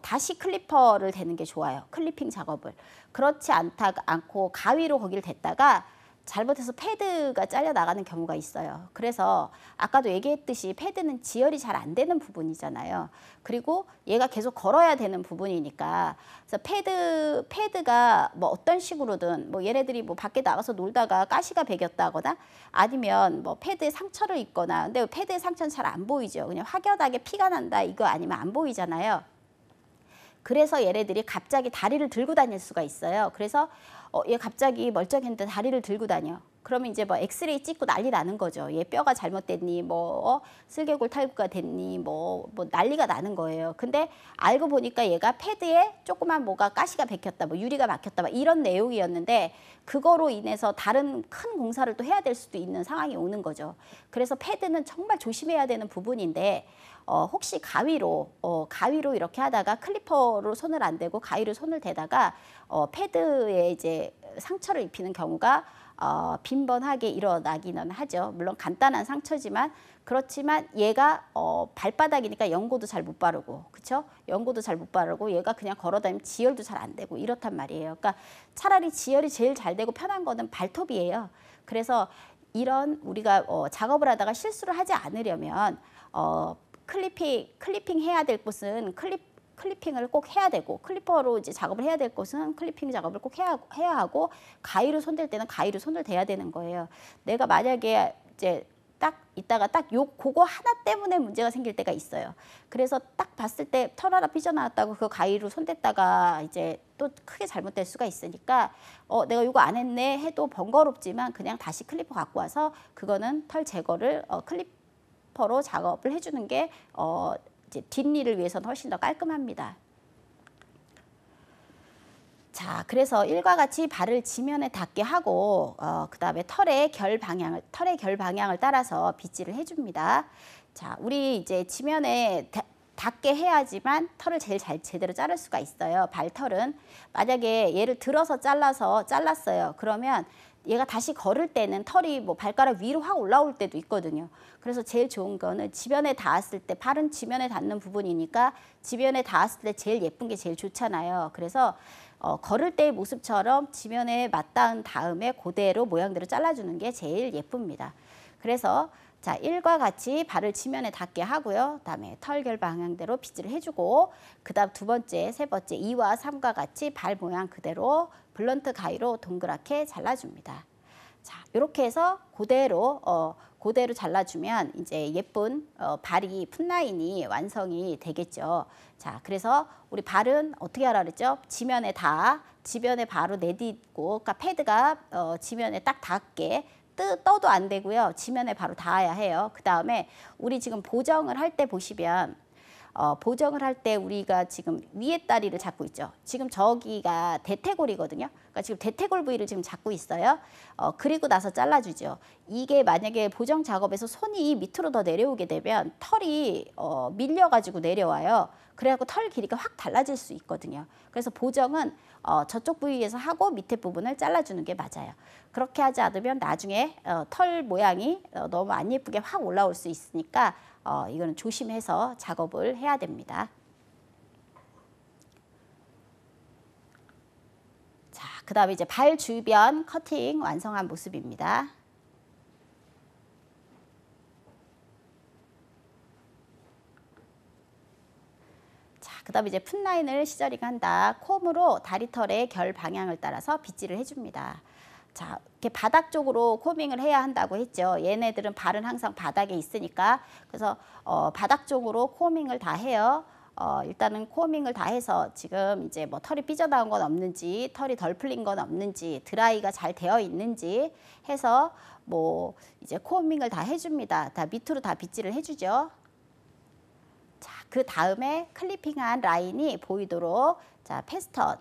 A: 다시 클리퍼를 대는 게 좋아요. 클리핑 작업을. 그렇지 않고 가위로 거기를 댔다가 잘못해서 패드가 잘려 나가는 경우가 있어요. 그래서 아까도 얘기했듯이 패드는 지혈이 잘 안 되는 부분이잖아요. 그리고 얘가 계속 걸어야 되는 부분이니까, 그래서 패드가 뭐 어떤 식으로든, 뭐 얘네들이 뭐 밖에 나가서 놀다가 가시가 배겼다거나 아니면 뭐 패드에 상처를 입거나, 근데 패드에 상처는 잘 안 보이죠. 그냥 확연하게 피가 난다 이거 아니면 안 보이잖아요. 그래서 얘네들이 갑자기 다리를 들고 다닐 수가 있어요. 그래서 얘 갑자기 멀쩡했는데 다리를 들고 다녀. 그러면 이제 뭐 엑스레이 찍고 난리 나는 거죠. 얘 뼈가 잘못됐니, 뭐 슬개골 탈구가 됐니, 뭐 난리가 나는 거예요. 근데 알고 보니까 얘가 패드에 조그만 뭐가 가시가 박혔다, 뭐 유리가 막혔다, 막 이런 내용이었는데 그거로 인해서 다른 큰 공사를 또 해야 될 수도 있는 상황이 오는 거죠. 그래서 패드는 정말 조심해야 되는 부분인데 혹시 가위로 이렇게 하다가 클리퍼로 손을 안 대고 가위로 손을 대다가 패드에 이제 상처를 입히는 경우가 빈번하게 일어나기는 하죠. 물론 간단한 상처지만 그렇지만 얘가 발바닥이니까 연고도 잘 못 바르고, 그렇죠? 연고도 잘 못 바르고 얘가 그냥 걸어다니면 지혈도 잘 안 되고 이렇단 말이에요. 그러니까 차라리 지혈이 제일 잘 되고 편한 거는 발톱이에요. 그래서 이런 우리가 작업을 하다가 실수를 하지 않으려면 클리핑 해야 될 곳은 클리핑을 꼭 해야 되고, 클리퍼로 이제 작업을 해야 될 곳은 클리핑 작업을 꼭 해야 하고, 가위로 손댈 때는 가위로 손을 대야 되는 거예요. 내가 만약에 이제 딱 이따가 딱 그거 하나 때문에 문제가 생길 때가 있어요. 그래서 딱 봤을 때 털 하나 삐져나왔다고 그 가위로 손댔다가 이제 또 크게 잘못될 수가 있으니까 내가 이거 안 했네 해도 번거롭지만 그냥 다시 클리퍼 갖고 와서 그거는 털 제거를 클리퍼로 작업을 해주는 게 이제 뒷일을 위해서는 훨씬 더 깔끔합니다. 자, 그래서 일과 같이 발을 지면에 닿게 하고 그다음에 털의 결 방향을 따라서 빗질을 해줍니다. 자, 우리 이제 지면에 닿게 해야지만 털을 제대로 자를 수가 있어요. 발털은 만약에 얘를 들어서 잘랐어요. 그러면 얘가 다시 걸을 때는 털이 뭐 발가락 위로 확 올라올 때도 있거든요. 그래서 제일 좋은 거는 지면에 닿았을 때, 팔은 지면에 닿는 부분이니까 지면에 닿았을 때 제일 예쁜 게 제일 좋잖아요. 그래서 걸을 때의 모습처럼 지면에 맞닿은 다음에 그대로 모양대로 잘라주는 게 제일 예쁩니다. 그래서 자, 1과 같이 발을 지면에 닿게 하고요. 그다음에 털결 방향대로 빗질을 해주고, 그다음 두 번째, 세 번째 2와 3과 같이 발 모양 그대로 블런트 가위로 동그랗게 잘라줍니다. 자, 이렇게 해서 그대로 잘라주면 이제 예쁜 발이 풋라인이 완성이 되겠죠. 자, 그래서 우리 발은 어떻게 하라 그랬죠? 지면에 바로 내딛고, 그러니까 패드가 지면에 딱 닿게 떠도 안 되고요. 지면에 바로 닿아야 해요. 그 다음에 우리 지금 보정을 할 때 보시면 보정을 할 때 우리가 지금 위에 다리를 잡고 있죠. 지금 저기가 대퇴골이거든요. 그러니까 지금 대퇴골 부위를 지금 잡고 있어요. 그리고 나서 잘라주죠. 이게 만약에 보정 작업에서 손이 밑으로 더 내려오게 되면 털이 밀려가지고 내려와요. 그래갖고 털 길이가 확 달라질 수 있거든요. 그래서 보정은 저쪽 부위에서 하고 밑에 부분을 잘라주는 게 맞아요. 그렇게 하지 않으면 나중에 털 모양이 너무 안 예쁘게 확 올라올 수 있으니까 이거는 조심해서 작업을 해야 됩니다. 자, 그 다음에 이제 발 주변 커팅 완성한 모습입니다. 그 다음에 이제 풋라인을 시저링 한다. 콤으로 다리털의 결 방향을 따라서 빗질을 해줍니다. 자, 이렇게 바닥 쪽으로 코밍을 해야 한다고 했죠. 얘네들은 발은 항상 바닥에 있으니까. 그래서 바닥 쪽으로 코밍을 다 해요. 일단은 코밍을 다 해서 지금 이제 뭐 털이 삐져나온 건 없는지, 털이 덜 풀린 건 없는지, 드라이가 잘 되어 있는지 해서 뭐 이제 코밍을 다 해줍니다. 다 밑으로 다 빗질을 해주죠. 자, 그 다음에 클리핑한 라인이 보이도록 자, 패스턴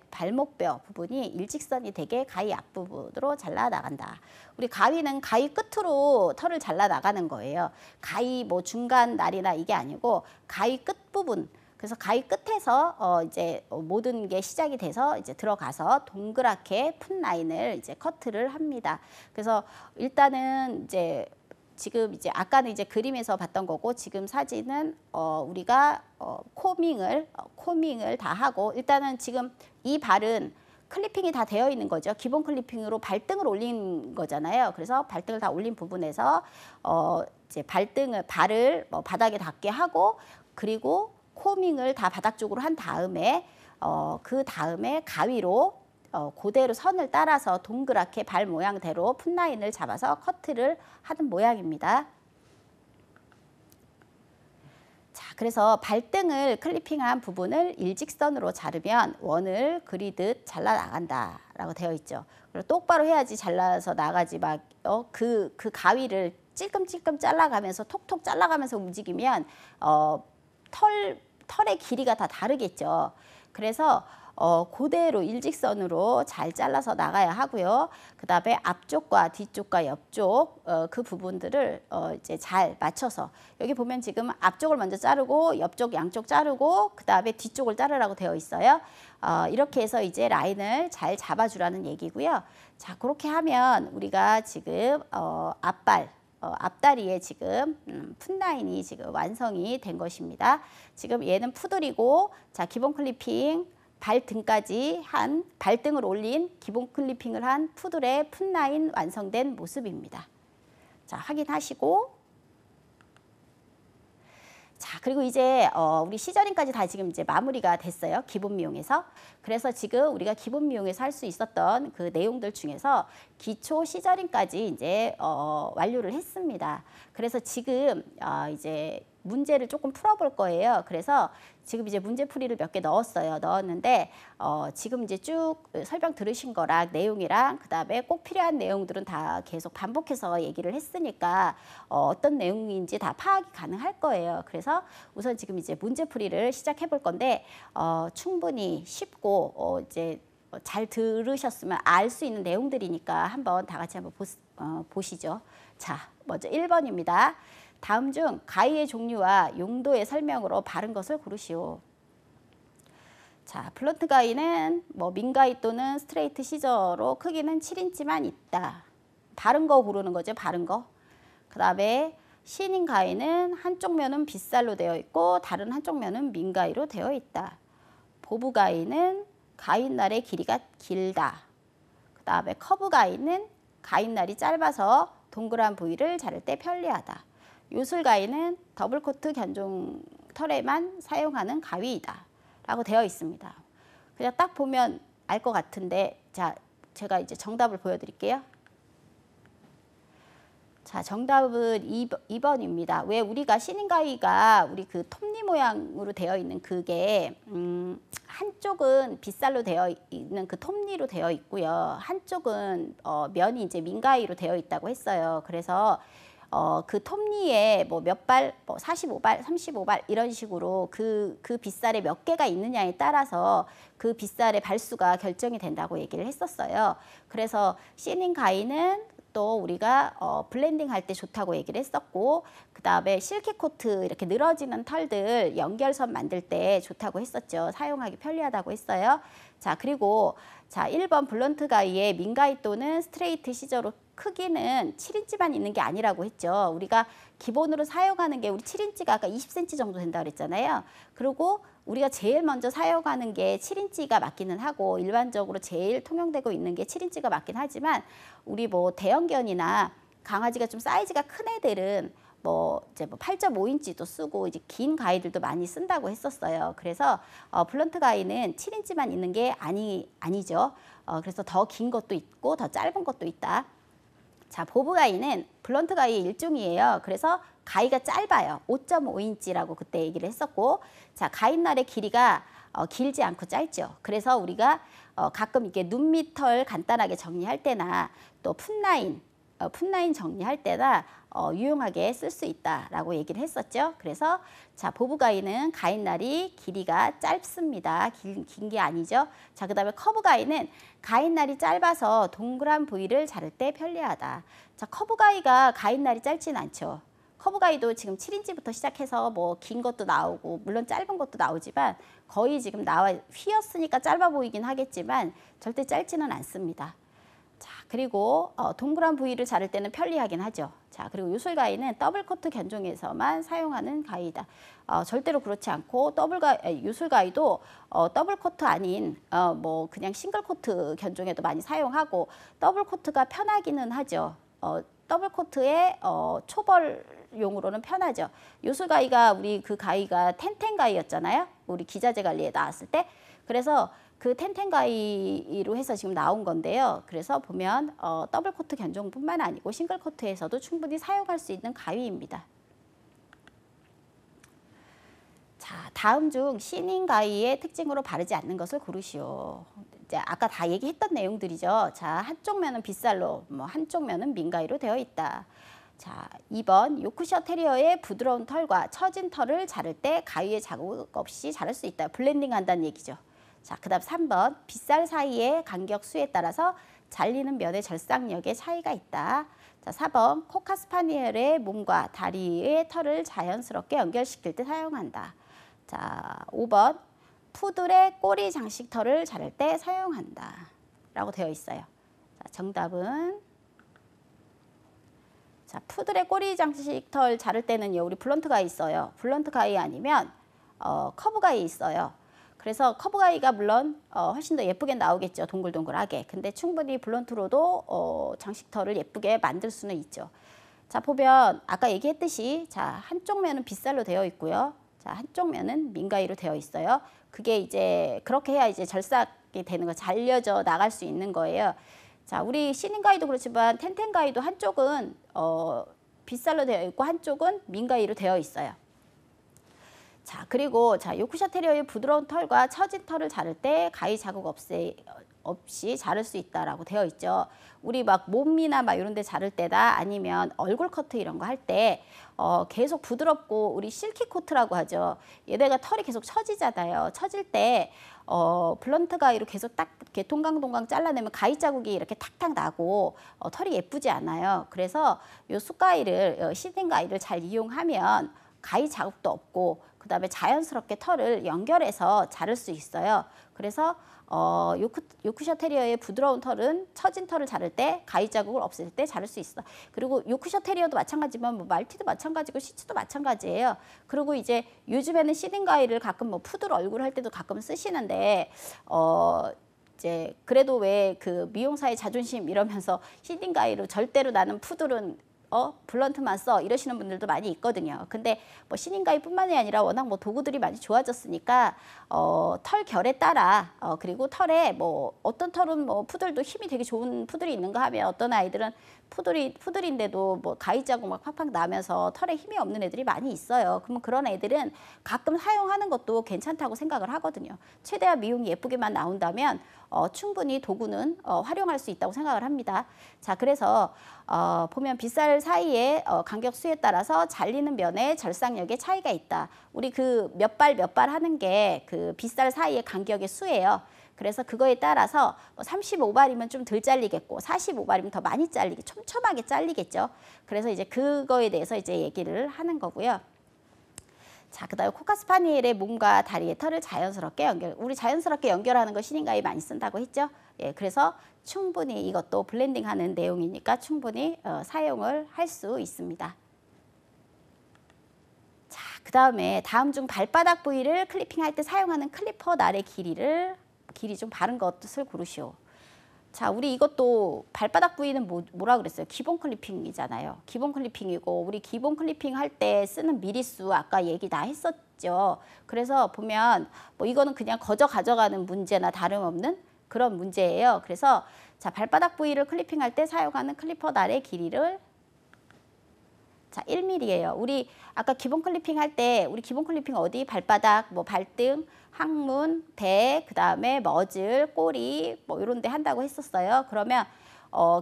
A: 발목뼈 부분이 일직선이 되게 가위 앞부분으로 잘라 나간다. 우리 가위는 가위 끝으로 털을 잘라 나가는 거예요. 가위 뭐 중간 날이나 이게 아니고 가위 끝 부분. 그래서 가위 끝에서 이제 모든 게 시작이 돼서 이제 들어가서 동그랗게 푼 라인을 이제 커트를 합니다. 그래서 일단은 이제 지금 이제 아까는 이제 그림에서 봤던 거고 지금 사진은 우리가 코밍을 다 하고 일단은 지금 이 발은 클리핑이 다 되어 있는 거죠. 기본 클리핑으로 발등을 올린 거잖아요. 그래서 발등을 다 올린 부분에서 이제 발을 바닥에 닿게 하고 그리고 코밍을 다 바닥 쪽으로 한 다음에 그 다음에 가위로 그대로 선을 따라서 동그랗게 발 모양대로 풋라인을 잡아서 커트를 하는 모양입니다. 자, 그래서 발등을 클리핑한 부분을 일직선으로 자르면 원을 그리듯 잘라 나간다라고 되어 있죠. 그리고 똑바로 해야지 잘라서 나가지 막 그 가위를 찔끔찔끔 잘라가면서 톡톡 잘라가면서 움직이면 털의 길이가 다 다르겠죠. 그래서 그대로 일직선으로 잘 잘라서 나가야 하고요. 그 다음에 앞쪽과 뒤쪽과 옆쪽 그 부분들을 이제 잘 맞춰서 여기 보면 지금 앞쪽을 먼저 자르고 옆쪽 양쪽 자르고 그 다음에 뒤쪽을 자르라고 되어 있어요. 이렇게 해서 이제 라인을 잘 잡아주라는 얘기고요. 자, 그렇게 하면 우리가 지금 앞다리에 지금 풋라인이 지금 완성이 된 것입니다. 지금 얘는 푸들이고 자, 기본 클리핑 발등까지 한 발등을 올린 기본 클리핑을 한 푸들의 풋라인 완성된 모습입니다. 자, 확인하시고 자, 그리고 이제 우리 시저링까지 다 지금 이제 마무리가 됐어요. 기본 미용에서. 그래서 지금 우리가 기본 미용에서 할 수 있었던 그 내용들 중에서 기초 시저링까지 이제 완료를 했습니다. 그래서 지금 이제 문제를 조금 풀어볼 거예요. 그래서 지금 이제 문제풀이를 몇 개 넣었어요. 넣었는데 지금 이제 쭉 설명 들으신 거랑 내용이랑 그다음에 꼭 필요한 내용들은 다 계속 반복해서 얘기를 했으니까 어떤 내용인지 다 파악이 가능할 거예요. 그래서 우선 지금 이제 문제풀이를 시작해 볼 건데 충분히 쉽고 이제 잘 들으셨으면 알 수 있는 내용들이니까 한번 다 같이 한번 보시죠. 자, 먼저 1번입니다. 다음 중 가위의 종류와 용도의 설명으로 바른 것을 고르시오. 자, 블런트 가위는 뭐 민가위 또는 스트레이트 시저로 크기는 7인치만 있다. 바른 거 고르는 거죠. 바른 거. 그 다음에 시닝 가위는 한쪽 면은 빗살로 되어 있고 다른 한쪽 면은 민가위로 되어 있다. 보부 가위는 가위날의 길이가 길다. 그 다음에 커브 가위는 가위날이 짧아서 동그란 부위를 자를 때 편리하다. 요술 가위는 더블 코트 견종 털에만 사용하는 가위이다 라고 되어 있습니다. 그냥 딱 보면 알 것 같은데 자, 제가 이제 정답을 보여드릴게요. 자, 정답은 2번입니다. 왜 우리가 시닝 가위가 우리 그 톱니 모양으로 되어 있는 그게 한쪽은 빗살로 되어 있는 그 톱니로 되어 있고요. 한쪽은 면이 이제 민가위로 되어 있다고 했어요. 그래서 그 톱니에 뭐 몇 발, 뭐 45발, 35발 이런 식으로 그 빗살에 몇 개가 있느냐에 따라서 그 빗살의 발수가 결정이 된다고 얘기를 했었어요. 그래서 시닝 가위는 또 우리가 블렌딩 할 때 좋다고 얘기를 했었고 그 다음에 실키 코트 이렇게 늘어지는 털들 연결선 만들 때 좋다고 했었죠. 사용하기 편리하다고 했어요. 자, 그리고 자 1번 블런트 가위의 민가위 또는 스트레이트 시저로 크기는 7인치만 있는 게 아니라고 했죠. 우리가 기본으로 사용하는 게 우리 7인치가 아까 20cm 정도 된다 그랬잖아요. 그리고 우리가 제일 먼저 사용하는 게 7인치가 맞기는 하고 일반적으로 제일 통용되고 있는 게 7인치가 맞긴 하지만 우리 뭐 대형견이나 강아지가 좀 사이즈가 큰 애들은 뭐 이제 뭐 8.5인치도 쓰고 이제 긴 가위들도 많이 쓴다고 했었어요. 그래서 블런트 가위는 7인치만 있는 게 아니죠. 그래서 더 긴 것도 있고 더 짧은 것도 있다. 자, 보브 가위는 블런트 가위의 일종이에요. 그래서 가위가 짧아요. 5.5인치라고 그때 얘기를 했었고, 자, 가위날의 길이가 길지 않고 짧죠. 그래서 우리가 가끔 이렇게 눈 밑털 간단하게 정리할 때나 또 풋라인 정리할 때나 유용하게 쓸 수 있다라고 얘기를 했었죠. 그래서 자, 보부 가위는 가위날이 길이가 짧습니다. 긴 게 아니죠. 자, 그다음에 커브 가위는 가위날이 짧아서 동그란 부위를 자를 때 편리하다. 자, 커브 가위가 가위날이 짧진 않죠. 커브 가위도 지금 7인치부터 시작해서 뭐 긴 것도 나오고 물론 짧은 것도 나오지만 거의 지금 휘었으니까 짧아 보이긴 하겠지만 절대 짧지는 않습니다. 자, 그리고 동그란 부위를 자를 때는 편리하긴 하죠. 자, 그리고 요술가위는 더블 코트 견종에서만 사용하는 가위다. 절대로 그렇지 않고 요술가위도 더블 코트 아닌 뭐 그냥 싱글 코트 견종에도 많이 사용하고 더블 코트가 편하기는 하죠. 더블 코트의 초벌용으로는 편하죠. 요술가위가 우리 그 가위가 텐텐 가위였잖아요. 우리 기자재 관리에 나왔을 때. 그래서 그 텐텐 가위로 해서 지금 나온 건데요. 그래서 보면 더블 코트 견종뿐만 아니고 싱글 코트에서도 충분히 사용할 수 있는 가위입니다. 자, 다음 중 시닝 가위의 특징으로 바르지 않는 것을 고르시오. 이제 아까 다 얘기했던 내용들이죠. 자, 한쪽 면은 빗살로, 뭐 한쪽 면은 민가위로 되어 있다. 자, 2번 요크셔 테리어의 부드러운 털과 처진 털을 자를 때 가위의 자국 없이 자를 수 있다. 블렌딩 한다는 얘기죠. 자, 그 다음 3번 빗살 사이의 간격 수에 따라서 잘리는 면의 절삭력에 차이가 있다. 자, 4번 코카 스파니엘의 몸과 다리의 털을 자연스럽게 연결시킬 때 사용한다. 자, 5번 푸들의 꼬리 장식털을 자를 때 사용한다 라고 되어 있어요. 자, 정답은 자, 푸들의 꼬리 장식털 자를 때는요, 우리 블런트 가위 있어요. 블런트 가위 아니면 커브 가위 있어요. 그래서 커브 가위가 물론 훨씬 더 예쁘게 나오겠죠. 동글동글하게. 근데 충분히 블런트로도 장식털을 예쁘게 만들 수는 있죠. 자, 보면 아까 얘기했듯이 자, 한쪽 면은 빗살로 되어 있고요. 자, 한쪽 면은 민가위로 되어 있어요. 그게 이제 그렇게 해야 이제 절삭이 되는 거, 잘려져 나갈 수 있는 거예요. 자, 우리 시닝 가위도 그렇지만 텐텐 가위도 한쪽은 빗살로 되어 있고 한쪽은 민가위로 되어 있어요. 자, 그리고 자, 요크셔 테리어의 부드러운 털과 처진 털을 자를 때 가위 자국 없이 자를 수 있다라고 되어 있죠. 우리 막 몸이나 막 이런 데 자를 때다 아니면 얼굴 커트 이런 거 할 때 계속 부드럽고 우리 실키 코트라고 하죠. 얘네가 털이 계속 처지잖아요. 처질 때 블런트 가위로 계속 딱 이렇게 동강동강 잘라내면 가위 자국이 이렇게 탁탁 나고 털이 예쁘지 않아요. 그래서 요 숯가위를 시딩 가위를 잘 이용하면 가위 자국도 없고 그다음에 자연스럽게 털을 연결해서 자를 수 있어요. 그래서 요크셔 테리어의 부드러운 털은 처진 털을 자를 때 가위 자국을 없앨 때 자를 수 있어. 그리고 요크셔 테리어도 마찬가지지만 뭐 말티도 마찬가지고 시츠도 마찬가지예요. 그리고 이제 요즘에는 시딩 가위를 가끔 뭐 푸들 얼굴 할 때도 가끔 쓰시는데 이제 그래도 왜 그 미용사의 자존심 이러면서 시딩 가위로 절대로 나는 푸들은 블런트만 써 이러시는 분들도 많이 있거든요. 근데 뭐 시닝 가위뿐만이 아니라 워낙 뭐 도구들이 많이 좋아졌으니까 털 결에 따라 그리고 털에 뭐 어떤 털은 뭐 푸들도 힘이 되게 좋은 푸들이 있는가 하면 어떤 아이들은 푸들인데도 뭐 가위 자국 막 팍팍 나면서 털에 힘이 없는 애들이 많이 있어요. 그러면 그런 애들은 가끔 사용하는 것도 괜찮다고 생각을 하거든요. 최대한 미용이 예쁘게만 나온다면 충분히 도구는 활용할 수 있다고 생각을 합니다. 자, 그래서 보면 빗살 사이에 간격 수에 따라서 잘리는 면의 절삭력에 차이가 있다. 우리 그 몇 발 하는 게 그 빗살 사이의 간격의 수예요. 그래서 그거에 따라서 35발이면 좀 덜 잘리겠고 45발이면 더 많이 잘리게 촘촘하게 잘리겠죠. 그래서 이제 그거에 대해서 이제 얘기를 하는 거고요. 자, 그다음에 코카 스파니엘의 몸과 다리의 털을 자연스럽게 우리 자연스럽게 연결하는 거 시닝 가위 많이 쓴다고 했죠. 예, 그래서 충분히 이것도 블렌딩하는 내용이니까 충분히 사용을 할 수 있습니다. 자, 그다음에 다음 중 발바닥 부위를 클리핑할 때 사용하는 클리퍼 날의 길이 좀 바른 것을 고르시오. 자, 우리 이것도 발바닥 부위는 뭐라 그랬어요? 기본 클리핑이잖아요. 기본 클리핑이고 우리 기본 클리핑 할 때 쓰는 미리수 아까 얘기 다 했었죠. 그래서 보면 뭐 이거는 그냥 거저 가져가는 문제나 다름없는 그런 문제예요. 그래서 자, 발바닥 부위를 클리핑할 때 사용하는 클리퍼 날의 길이를 자, 1mm예요. 우리 아까 기본 클리핑 할 때 우리 기본 클리핑 어디? 발바닥, 뭐 발등, 항문, 배, 그다음에 머즐, 꼬리 뭐 이런 데 한다고 했었어요. 그러면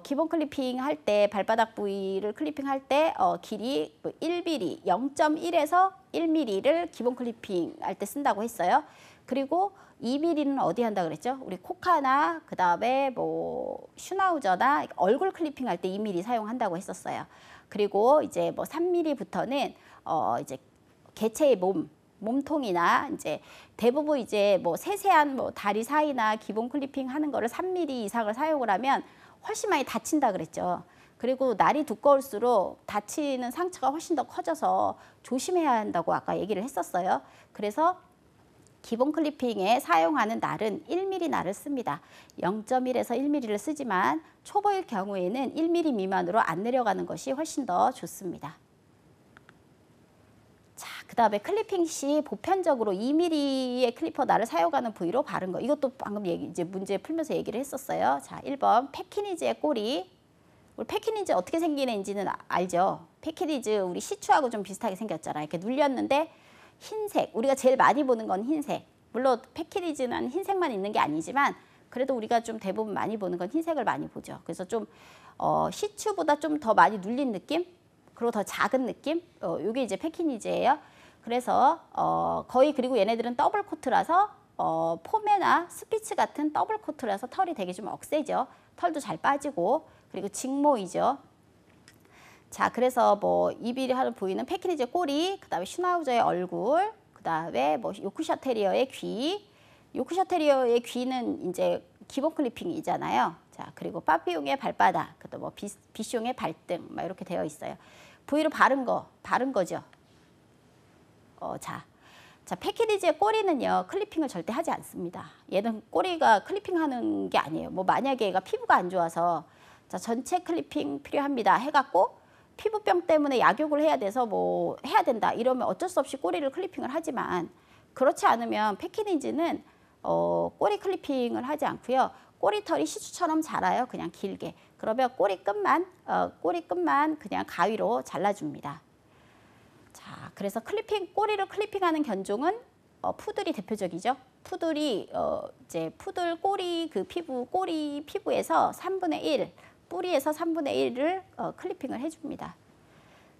A: 기본 클리핑 할 때 발바닥 부위를 클리핑 할 때 길이 1mm, 0.1에서 1mm를 기본 클리핑 할 때 쓴다고 했어요. 그리고 2mm는 어디 한다 그랬죠? 우리 코카나 그다음에 뭐 슈나우저나 얼굴 클리핑 할 때 2mm 사용한다고 했었어요. 그리고 이제 뭐 3mm부터는 이제 개체의 몸통이나 이제 대부분 이제 뭐 세세한 뭐 다리 사이나 기본 클리핑 하는 거를 3mm 이상을 사용을 하면 훨씬 많이 다친다 그랬죠. 그리고 날이 두꺼울수록 다치는 상처가 훨씬 더 커져서 조심해야 한다고 아까 얘기를 했었어요. 그래서 기본 클리핑에 사용하는 날은 1mm 날을 씁니다. 0.1에서 1mm를 쓰지만 초보일 경우에는 1mm 미만으로 안 내려가는 것이 훨씬 더 좋습니다. 자, 그 다음에 클리핑 시 보편적으로 2mm의 클리퍼 날을 사용하는 부위로 바른 거. 이것도 방금 이제 문제 풀면서 얘기를 했었어요. 자, 1번 패키니즈의 꼬리. 우리 패키니즈 어떻게 생기는지는 알죠? 패키니즈 우리 시추하고 좀 비슷하게 생겼잖아요. 이렇게 눌렸는데 흰색, 우리가 제일 많이 보는 건 흰색. 물론 패키니즈는 흰색만 있는 게 아니지만 그래도 우리가 좀 대부분 많이 보는 건 흰색을 많이 보죠. 그래서 좀 시추보다 좀 더 많이 눌린 느낌? 그리고 더 작은 느낌? 요게 이제 패키니즈예요. 그래서 거의 그리고 얘네들은 더블 코트라서 포메나 스피츠 같은 더블 코트라서 털이 되게 좀 억세죠. 털도 잘 빠지고 그리고 직모이죠. 자, 그래서 뭐 이비리 하는 부위는 패키니즈의 꼬리, 그다음에 슈나우저의 얼굴, 그다음에 뭐 요크셔 테리어의 귀. 요크셔 테리어의 귀는 이제 기본 클리핑이잖아요. 자, 그리고 파피용의 발바닥, 그다음 뭐 비숑의 발등, 막 이렇게 되어 있어요. 부위로 바른 거죠. 자, 패키니즈의 꼬리는요, 클리핑을 절대 하지 않습니다. 얘는 꼬리가 클리핑하는 게 아니에요. 뭐 만약에 얘가 피부가 안 좋아서 자, 전체 클리핑 필요합니다 해갖고 피부병 때문에 약욕을 해야 돼서 뭐 해야 된다 이러면 어쩔 수 없이 꼬리를 클리핑을 하지만 그렇지 않으면 패키니즈는 꼬리 클리핑을 하지 않고요. 꼬리털이 시추처럼 자라요. 그냥 길게. 그러면 꼬리 끝만 그냥 가위로 잘라줍니다. 자, 그래서 꼬리를 클리핑하는 견종은 푸들이 대표적이죠. 푸들이 이제 푸들 꼬리 꼬리 피부에서 3분의 1, 뿌리에서 3분의 1을 클리핑을 해줍니다.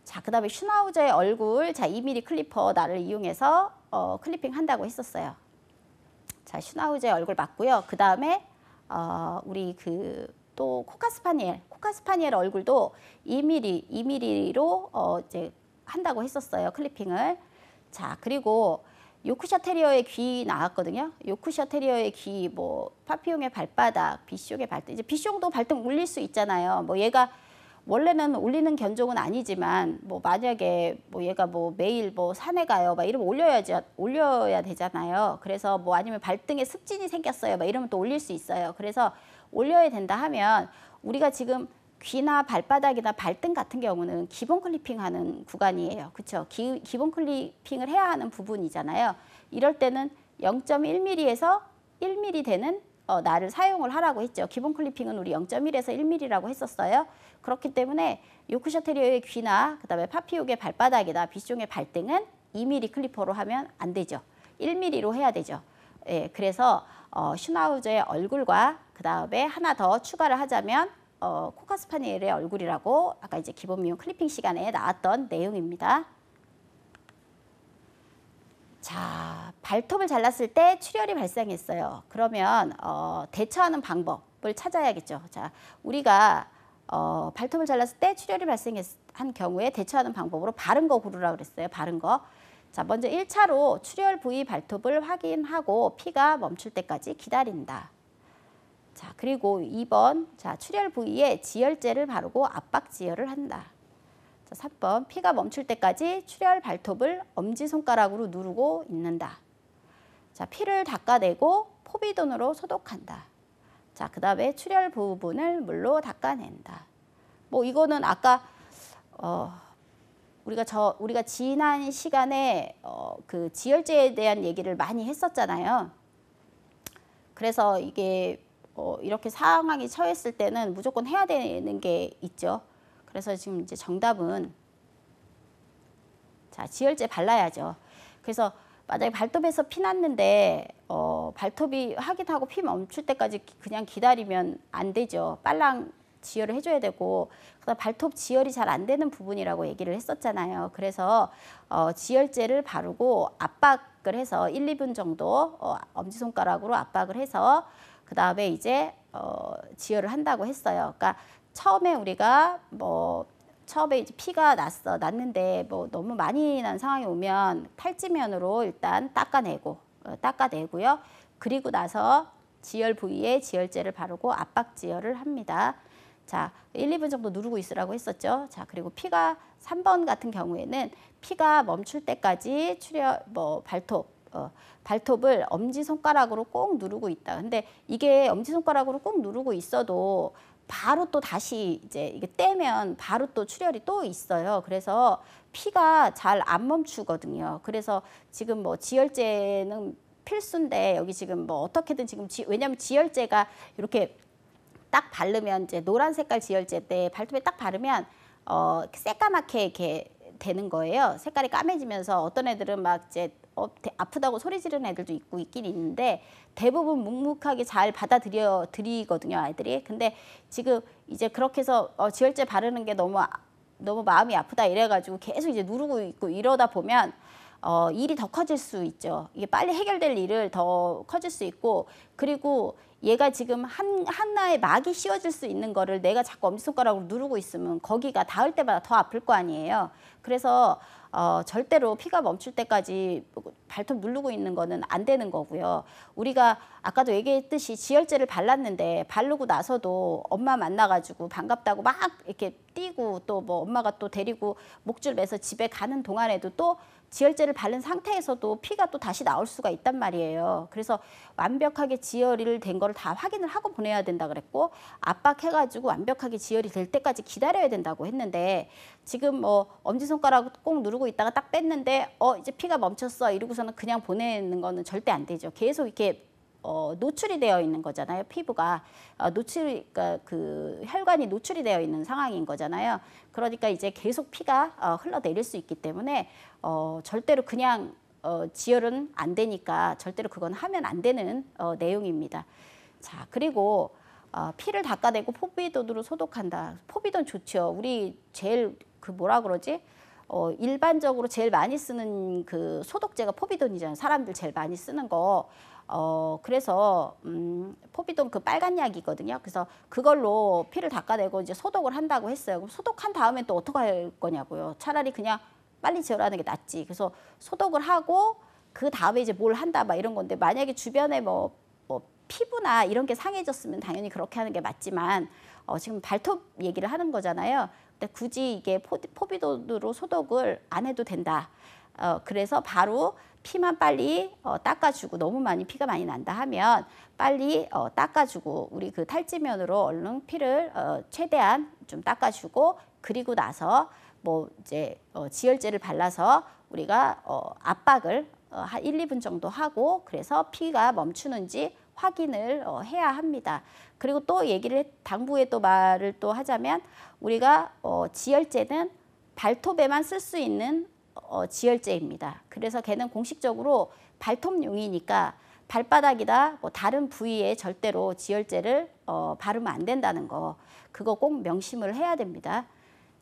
A: 자, 그 다음에 슈나우저의 얼굴, 자, 2mm 클리퍼 날을 이용해서 클리핑 한다고 했었어요. 자, 슈나우저의 얼굴 맞고요. 그 다음에 우리 또 코카스파니엘 얼굴도 2mm로 이제 한다고 했었어요. 클리핑을. 자, 그리고 요크셔 테리어의 귀 나왔거든요. 요크셔 테리어의 귀, 뭐 파피용의 발바닥, 비숑의 발등. 이제 비숑도 발등 올릴 수 있잖아요. 뭐 얘가 원래는 올리는 견종은 아니지만 뭐 만약에 뭐 얘가 뭐 매일 뭐 산에 가요, 막 이러면 올려야 되잖아요. 그래서 뭐 아니면 발등에 습진이 생겼어요, 막 이러면 또 올릴 수 있어요. 그래서 올려야 된다 하면 우리가 지금 귀나 발바닥이나 발등 같은 경우는 기본 클리핑하는 구간이에요. 그렇죠? 기본 클리핑을 해야 하는 부분이잖아요. 이럴 때는 0.1mm에서 1mm 되는 날을 사용을 하라고 했죠. 기본 클리핑은 우리 0.1에서 1mm라고 했었어요. 그렇기 때문에 요크셔 테리어의 귀나 그다음에 파피용의 발바닥이나 비숑의 발등은 2mm 클리퍼로 하면 안 되죠. 1mm로 해야 되죠. 예, 그래서 슈나우저의 얼굴과 그다음에 하나 더 추가를 하자면 코카스파니엘의 얼굴이라고 아까 이제 기본 미용 클리핑 시간에 나왔던 내용입니다. 자, 발톱을 잘랐을 때 출혈이 발생했어요. 그러면 대처하는 방법을 찾아야겠죠. 자, 우리가 발톱을 잘랐을 때 출혈이 발생한 경우에 대처하는 방법으로 바른 거 고르라고 그랬어요. 바른 거. 자, 먼저 1차로 출혈 부위 발톱을 확인하고 피가 멈출 때까지 기다린다. 자, 그리고 2번, 자, 출혈 부위에 지혈제를 바르고 압박 지혈을 한다. 자, 3번, 피가 멈출 때까지 출혈 발톱을 엄지손가락으로 누르고 있는다. 자, 피를 닦아내고 포비돈으로 소독한다. 자, 그 다음에 출혈 부분을 물로 닦아낸다. 뭐 이거는 아까 우리가 지난 시간에 그 지혈제에 대한 얘기를 많이 했었잖아요. 그래서 이게 이렇게 상황이 처했을 때는 무조건 해야 되는 게 있죠. 그래서 지금 이제 정답은 자, 지혈제 발라야죠. 그래서 만약에 발톱에서 피 났는데 발톱이 확인하고 피 멈출 때까지 그냥 기다리면 안 되죠. 빨랑 지혈을 해줘야 되고 그다음 발톱 지혈이 잘 안 되는 부분이라고 얘기를 했었잖아요. 그래서 지혈제를 바르고 압박을 해서 1, 2분 정도 엄지손가락으로 압박을 해서 그 다음에 이제 지혈을 한다고 했어요. 그러니까 처음에 우리가 처음에 이제 피가 났는데 뭐 너무 많이 난 상황이 오면 탈지면으로 일단 닦아내고요. 그리고 나서 지혈 부위에 지혈제를 바르고 압박 지혈을 합니다. 자, 1, 2분 정도 누르고 있으라고 했었죠. 자, 그리고 피가 3번 같은 경우에는 피가 멈출 때까지 발톱을 엄지손가락으로 꼭 누르고 있다. 근데 이게 엄지손가락으로 꼭 누르고 있어도 바로 또 다시 이제 이게 떼면 바로 또 출혈이 또 있어요. 그래서 피가 잘 안 멈추거든요. 그래서 지금 뭐 지혈제는 필수인데 여기 지금 뭐 어떻게든 지금 왜냐면 지혈제가 이렇게 딱 바르면 이제 노란 색깔 지혈제 때 발톱에 딱 바르면 새까맣게 이렇게 되는 거예요. 색깔이 까매지면서 어떤 애들은 막 이제 아프다고 소리 지르는 애들도 있긴 있는데 대부분 묵묵하게 잘 받아들이거든요, 아이들이. 근데 지금 이제 그렇게 해서 지혈제 바르는 게 너무 마음이 아프다 이래가지고 계속 이제 누르고 있고 이러다 보면 일이 더 커질 수 있죠. 이게 빨리 해결될 일을 더 커질 수 있고, 그리고 얘가 지금 하나의 막이 씌워질 수 있는 거를 내가 자꾸 엄지손가락으로 누르고 있으면 거기가 닿을 때마다 더 아플 거 아니에요. 그래서 절대로 피가 멈출 때까지 발톱 누르고 있는 거는 안 되는 거고요. 우리가 아까도 얘기했듯이 지혈제를 발랐는데 바르고 나서도 엄마 만나가지고 반갑다고 막 이렇게 뛰고 또 뭐 엄마가 또 데리고 목줄 매서 집에 가는 동안에도 또 지혈제를 바른 상태에서도 피가 또 다시 나올 수가 있단 말이에요. 그래서 완벽하게 지혈이 된 거를 다 확인을 하고 보내야 된다 그랬고, 압박해가지고 완벽하게 지혈이 될 때까지 기다려야 된다고 했는데, 지금 뭐 엄지손가락 꼭 누르고 있다가 딱 뺐는데 이제 피가 멈췄어 이러고서는 그냥 보내는 거는 절대 안 되죠. 계속 이렇게 노출이 되어 있는 거잖아요. 피부가 그러니까 그 혈관이 노출이 되어 있는 상황인 거잖아요. 그러니까 이제 계속 피가 흘러내릴 수 있기 때문에 절대로 그냥 지혈은 안 되니까 절대로 그건 하면 안 되는 내용입니다. 자, 그리고 피를 닦아내고 포비돈으로 소독한다. 포비돈 좋죠. 우리 제일 그 뭐라 그러지? 일반적으로 제일 많이 쓰는 그 소독제가 포비돈이잖아요. 사람들 제일 많이 쓰는 거. 그래서 포비돈 그 빨간 약이거든요. 그래서 그걸로 피를 닦아내고 이제 소독을 한다고 했어요. 그럼 소독한 다음에 또 어떻게 할 거냐고요. 차라리 그냥 빨리 지혈하는 게 낫지. 그래서 소독을 하고 그 다음에 이제 뭘 한다 막 이런 건데, 만약에 주변에 뭐 피부나 이런 게 상해졌으면 당연히 그렇게 하는 게 맞지만 지금 발톱 얘기를 하는 거잖아요. 근데 굳이 이게 포비돈으로 소독을 안 해도 된다. 그래서 바로 피만 빨리 닦아주고, 너무 피가 많이 난다 하면 빨리 닦아주고, 우리 그 탈지면으로 얼른 피를 최대한 좀 닦아주고, 그리고 나서 뭐 이제 지혈제를 발라서 우리가 압박을 한 1, 2분 정도 하고, 그래서 피가 멈추는지 확인을 해야 합니다. 그리고 또 당부에 또 말을 또 하자면, 우리가 지혈제는 발톱에만 쓸 수 있는 지혈제입니다. 그래서 걔는 공식적으로 발톱용이니까 발바닥이나 뭐 다른 부위에 절대로 지혈제를 바르면 안 된다는 거, 그거 꼭 명심을 해야 됩니다.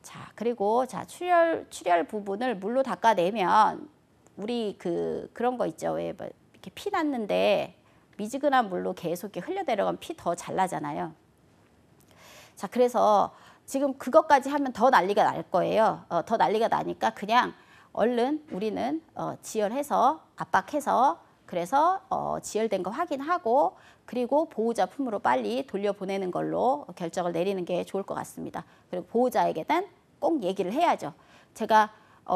A: 자, 그리고 출혈 부분을 물로 닦아내면 우리 그런 거 있죠. 왜 이렇게 피 났는데 미지근한 물로 계속 이렇게 흘려 내려가면 피 더 잘 나잖아요. 자, 그래서 지금 그것까지 하면 더 난리가 날 거예요. 더 난리가 나니까 그냥 얼른 우리는 지혈해서 압박해서, 그래서 지혈된 거 확인하고, 그리고 보호자 품으로 빨리 돌려보내는 걸로 결정을 내리는 게 좋을 것 같습니다. 그리고 보호자에게는 꼭 얘기를 해야죠. 제가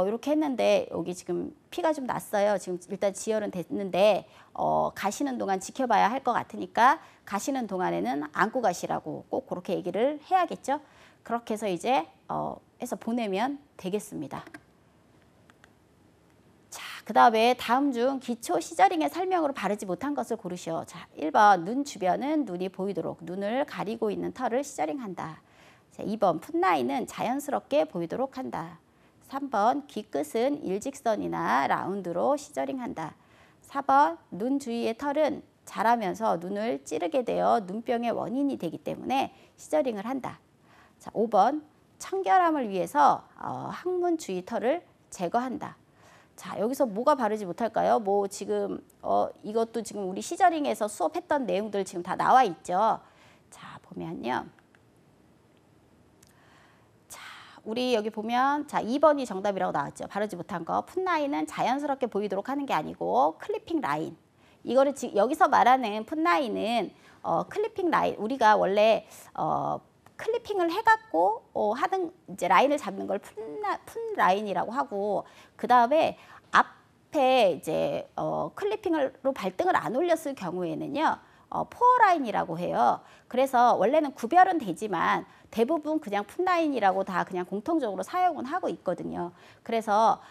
A: 이렇게 했는데 여기 지금 피가 좀 났어요. 지금 일단 지혈은 됐는데 가시는 동안 지켜봐야 할 것 같으니까 가시는 동안에는 안고 가시라고 꼭 그렇게 얘기를 해야겠죠. 그렇게 해서 이제 해서 보내면 되겠습니다. 자, 그 다음에 다음 중 기초 시저링의 설명으로 바르지 못한 것을 고르시오. 자, 1번 눈 주변은 눈이 보이도록 눈을 가리고 있는 털을 시저링한다. 자, 2번 풋라인은 자연스럽게 보이도록 한다. 3번 귀 끝은 일직선이나 라운드로 시저링한다. 4번 눈 주위의 털은 자라면서 눈을 찌르게 되어 눈병의 원인이 되기 때문에 시저링을 한다. 자, 5번 청결함을 위해서 항문 주위 털을 제거한다. 자, 여기서 뭐가 바르지 못할까요? 뭐 지금 이것도 지금 우리 시저링에서 수업했던 내용들 지금 다 나와 있죠. 자, 보면요. 우리 여기 보면 자 2번이 정답이라고 나왔죠. 바르지 못한 거. 풋라인은 자연스럽게 보이도록 하는 게 아니고 클리핑 라인. 이거를 여기서 말하는 풋라인은 클리핑 라인. 우리가 원래 클리핑을 해갖고 하는 이제 라인을 잡는 걸 푼 라인이라고 하고, 그 다음에 앞에 이제 클리핑으로 발등을 안 올렸을 경우에는요, 포어 라인이라고 해요. 그래서 원래는 구별은 되지만 대부분 그냥 푼 라인이라고 다 그냥 공통적으로 사용은 하고 있거든요. 그래서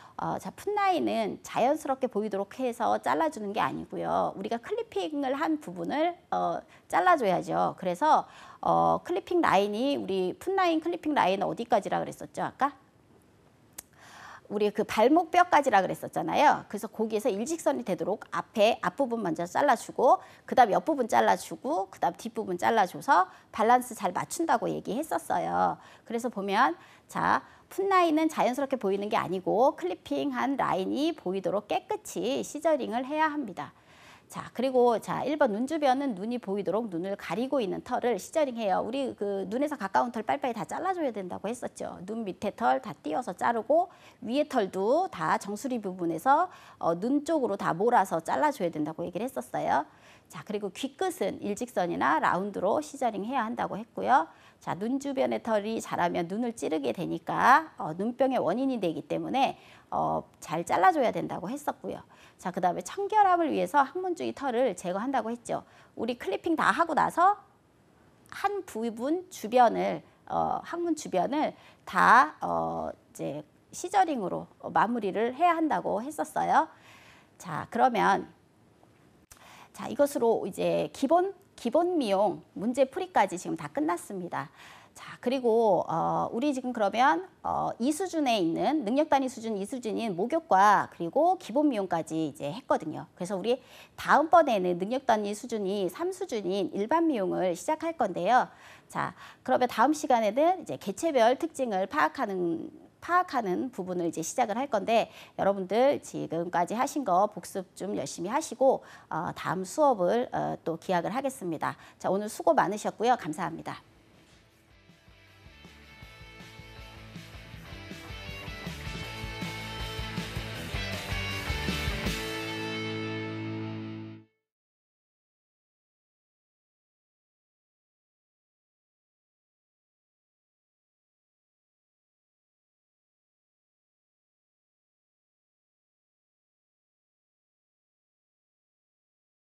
A: 자, 푼 라인은 자연스럽게 보이도록 해서 잘라주는 게 아니고요. 우리가 클리핑을 한 부분을 잘라줘야죠. 그래서 클리핑 라인이 우리 푼 라인 클리핑 라인은 어디까지라 그랬었죠, 아까? 우리 그 발목뼈까지라 그랬었잖아요. 그래서 거기에서 일직선이 되도록 앞부분 먼저 잘라주고, 그 다음 옆부분 잘라주고, 그 다음 뒷부분 잘라줘서 밸런스 잘 맞춘다고 얘기했었어요. 그래서 보면 자, 푼 라인은 자연스럽게 보이는 게 아니고 클리핑한 라인이 보이도록 깨끗이 시저링을 해야 합니다. 자, 그리고 자, 1번 눈 주변은 눈이 보이도록 눈을 가리고 있는 털을 시저링해요. 우리 그 눈에서 가까운 털 빨리빨리 다 잘라줘야 된다고 했었죠. 눈 밑에 털 다 띄어서 자르고, 위에 털도 다 정수리 부분에서 눈 쪽으로 다 몰아서 잘라줘야 된다고 얘기를 했었어요. 자, 그리고 귀끝은 일직선이나 라운드로 시저링 해야 한다고 했고요. 자, 눈 주변의 털이 자라면 눈을 찌르게 되니까 눈병의 원인이 되기 때문에 잘 잘라줘야 된다고 했었고요. 자, 그 다음에 청결함을 위해서 항문주위 털을 제거한다고 했죠. 우리 클리핑 다 하고 나서 한 부분 주변을 항문 주변을 다 이제 시저링으로 마무리를 해야 한다고 했었어요. 자, 그러면 자, 이것으로 이제 기본 미용 문제풀이까지 지금 다 끝났습니다. 자, 그리고 우리 지금 그러면 이 수준에 있는 능력 단위 수준 2수준인 목욕과 그리고 기본 미용까지 이제 했거든요. 그래서 우리 다음번에는 능력 단위 수준이 3수준인 일반 미용을 시작할 건데요. 자, 그러면 다음 시간에는 이제 개체별 특징을 파악하는 부분을 이제 시작을 할 건데, 여러분들 지금까지 하신 거 복습 좀 열심히 하시고 다음 수업을 또 기약을 하겠습니다. 자, 오늘 수고 많으셨고요. 감사합니다.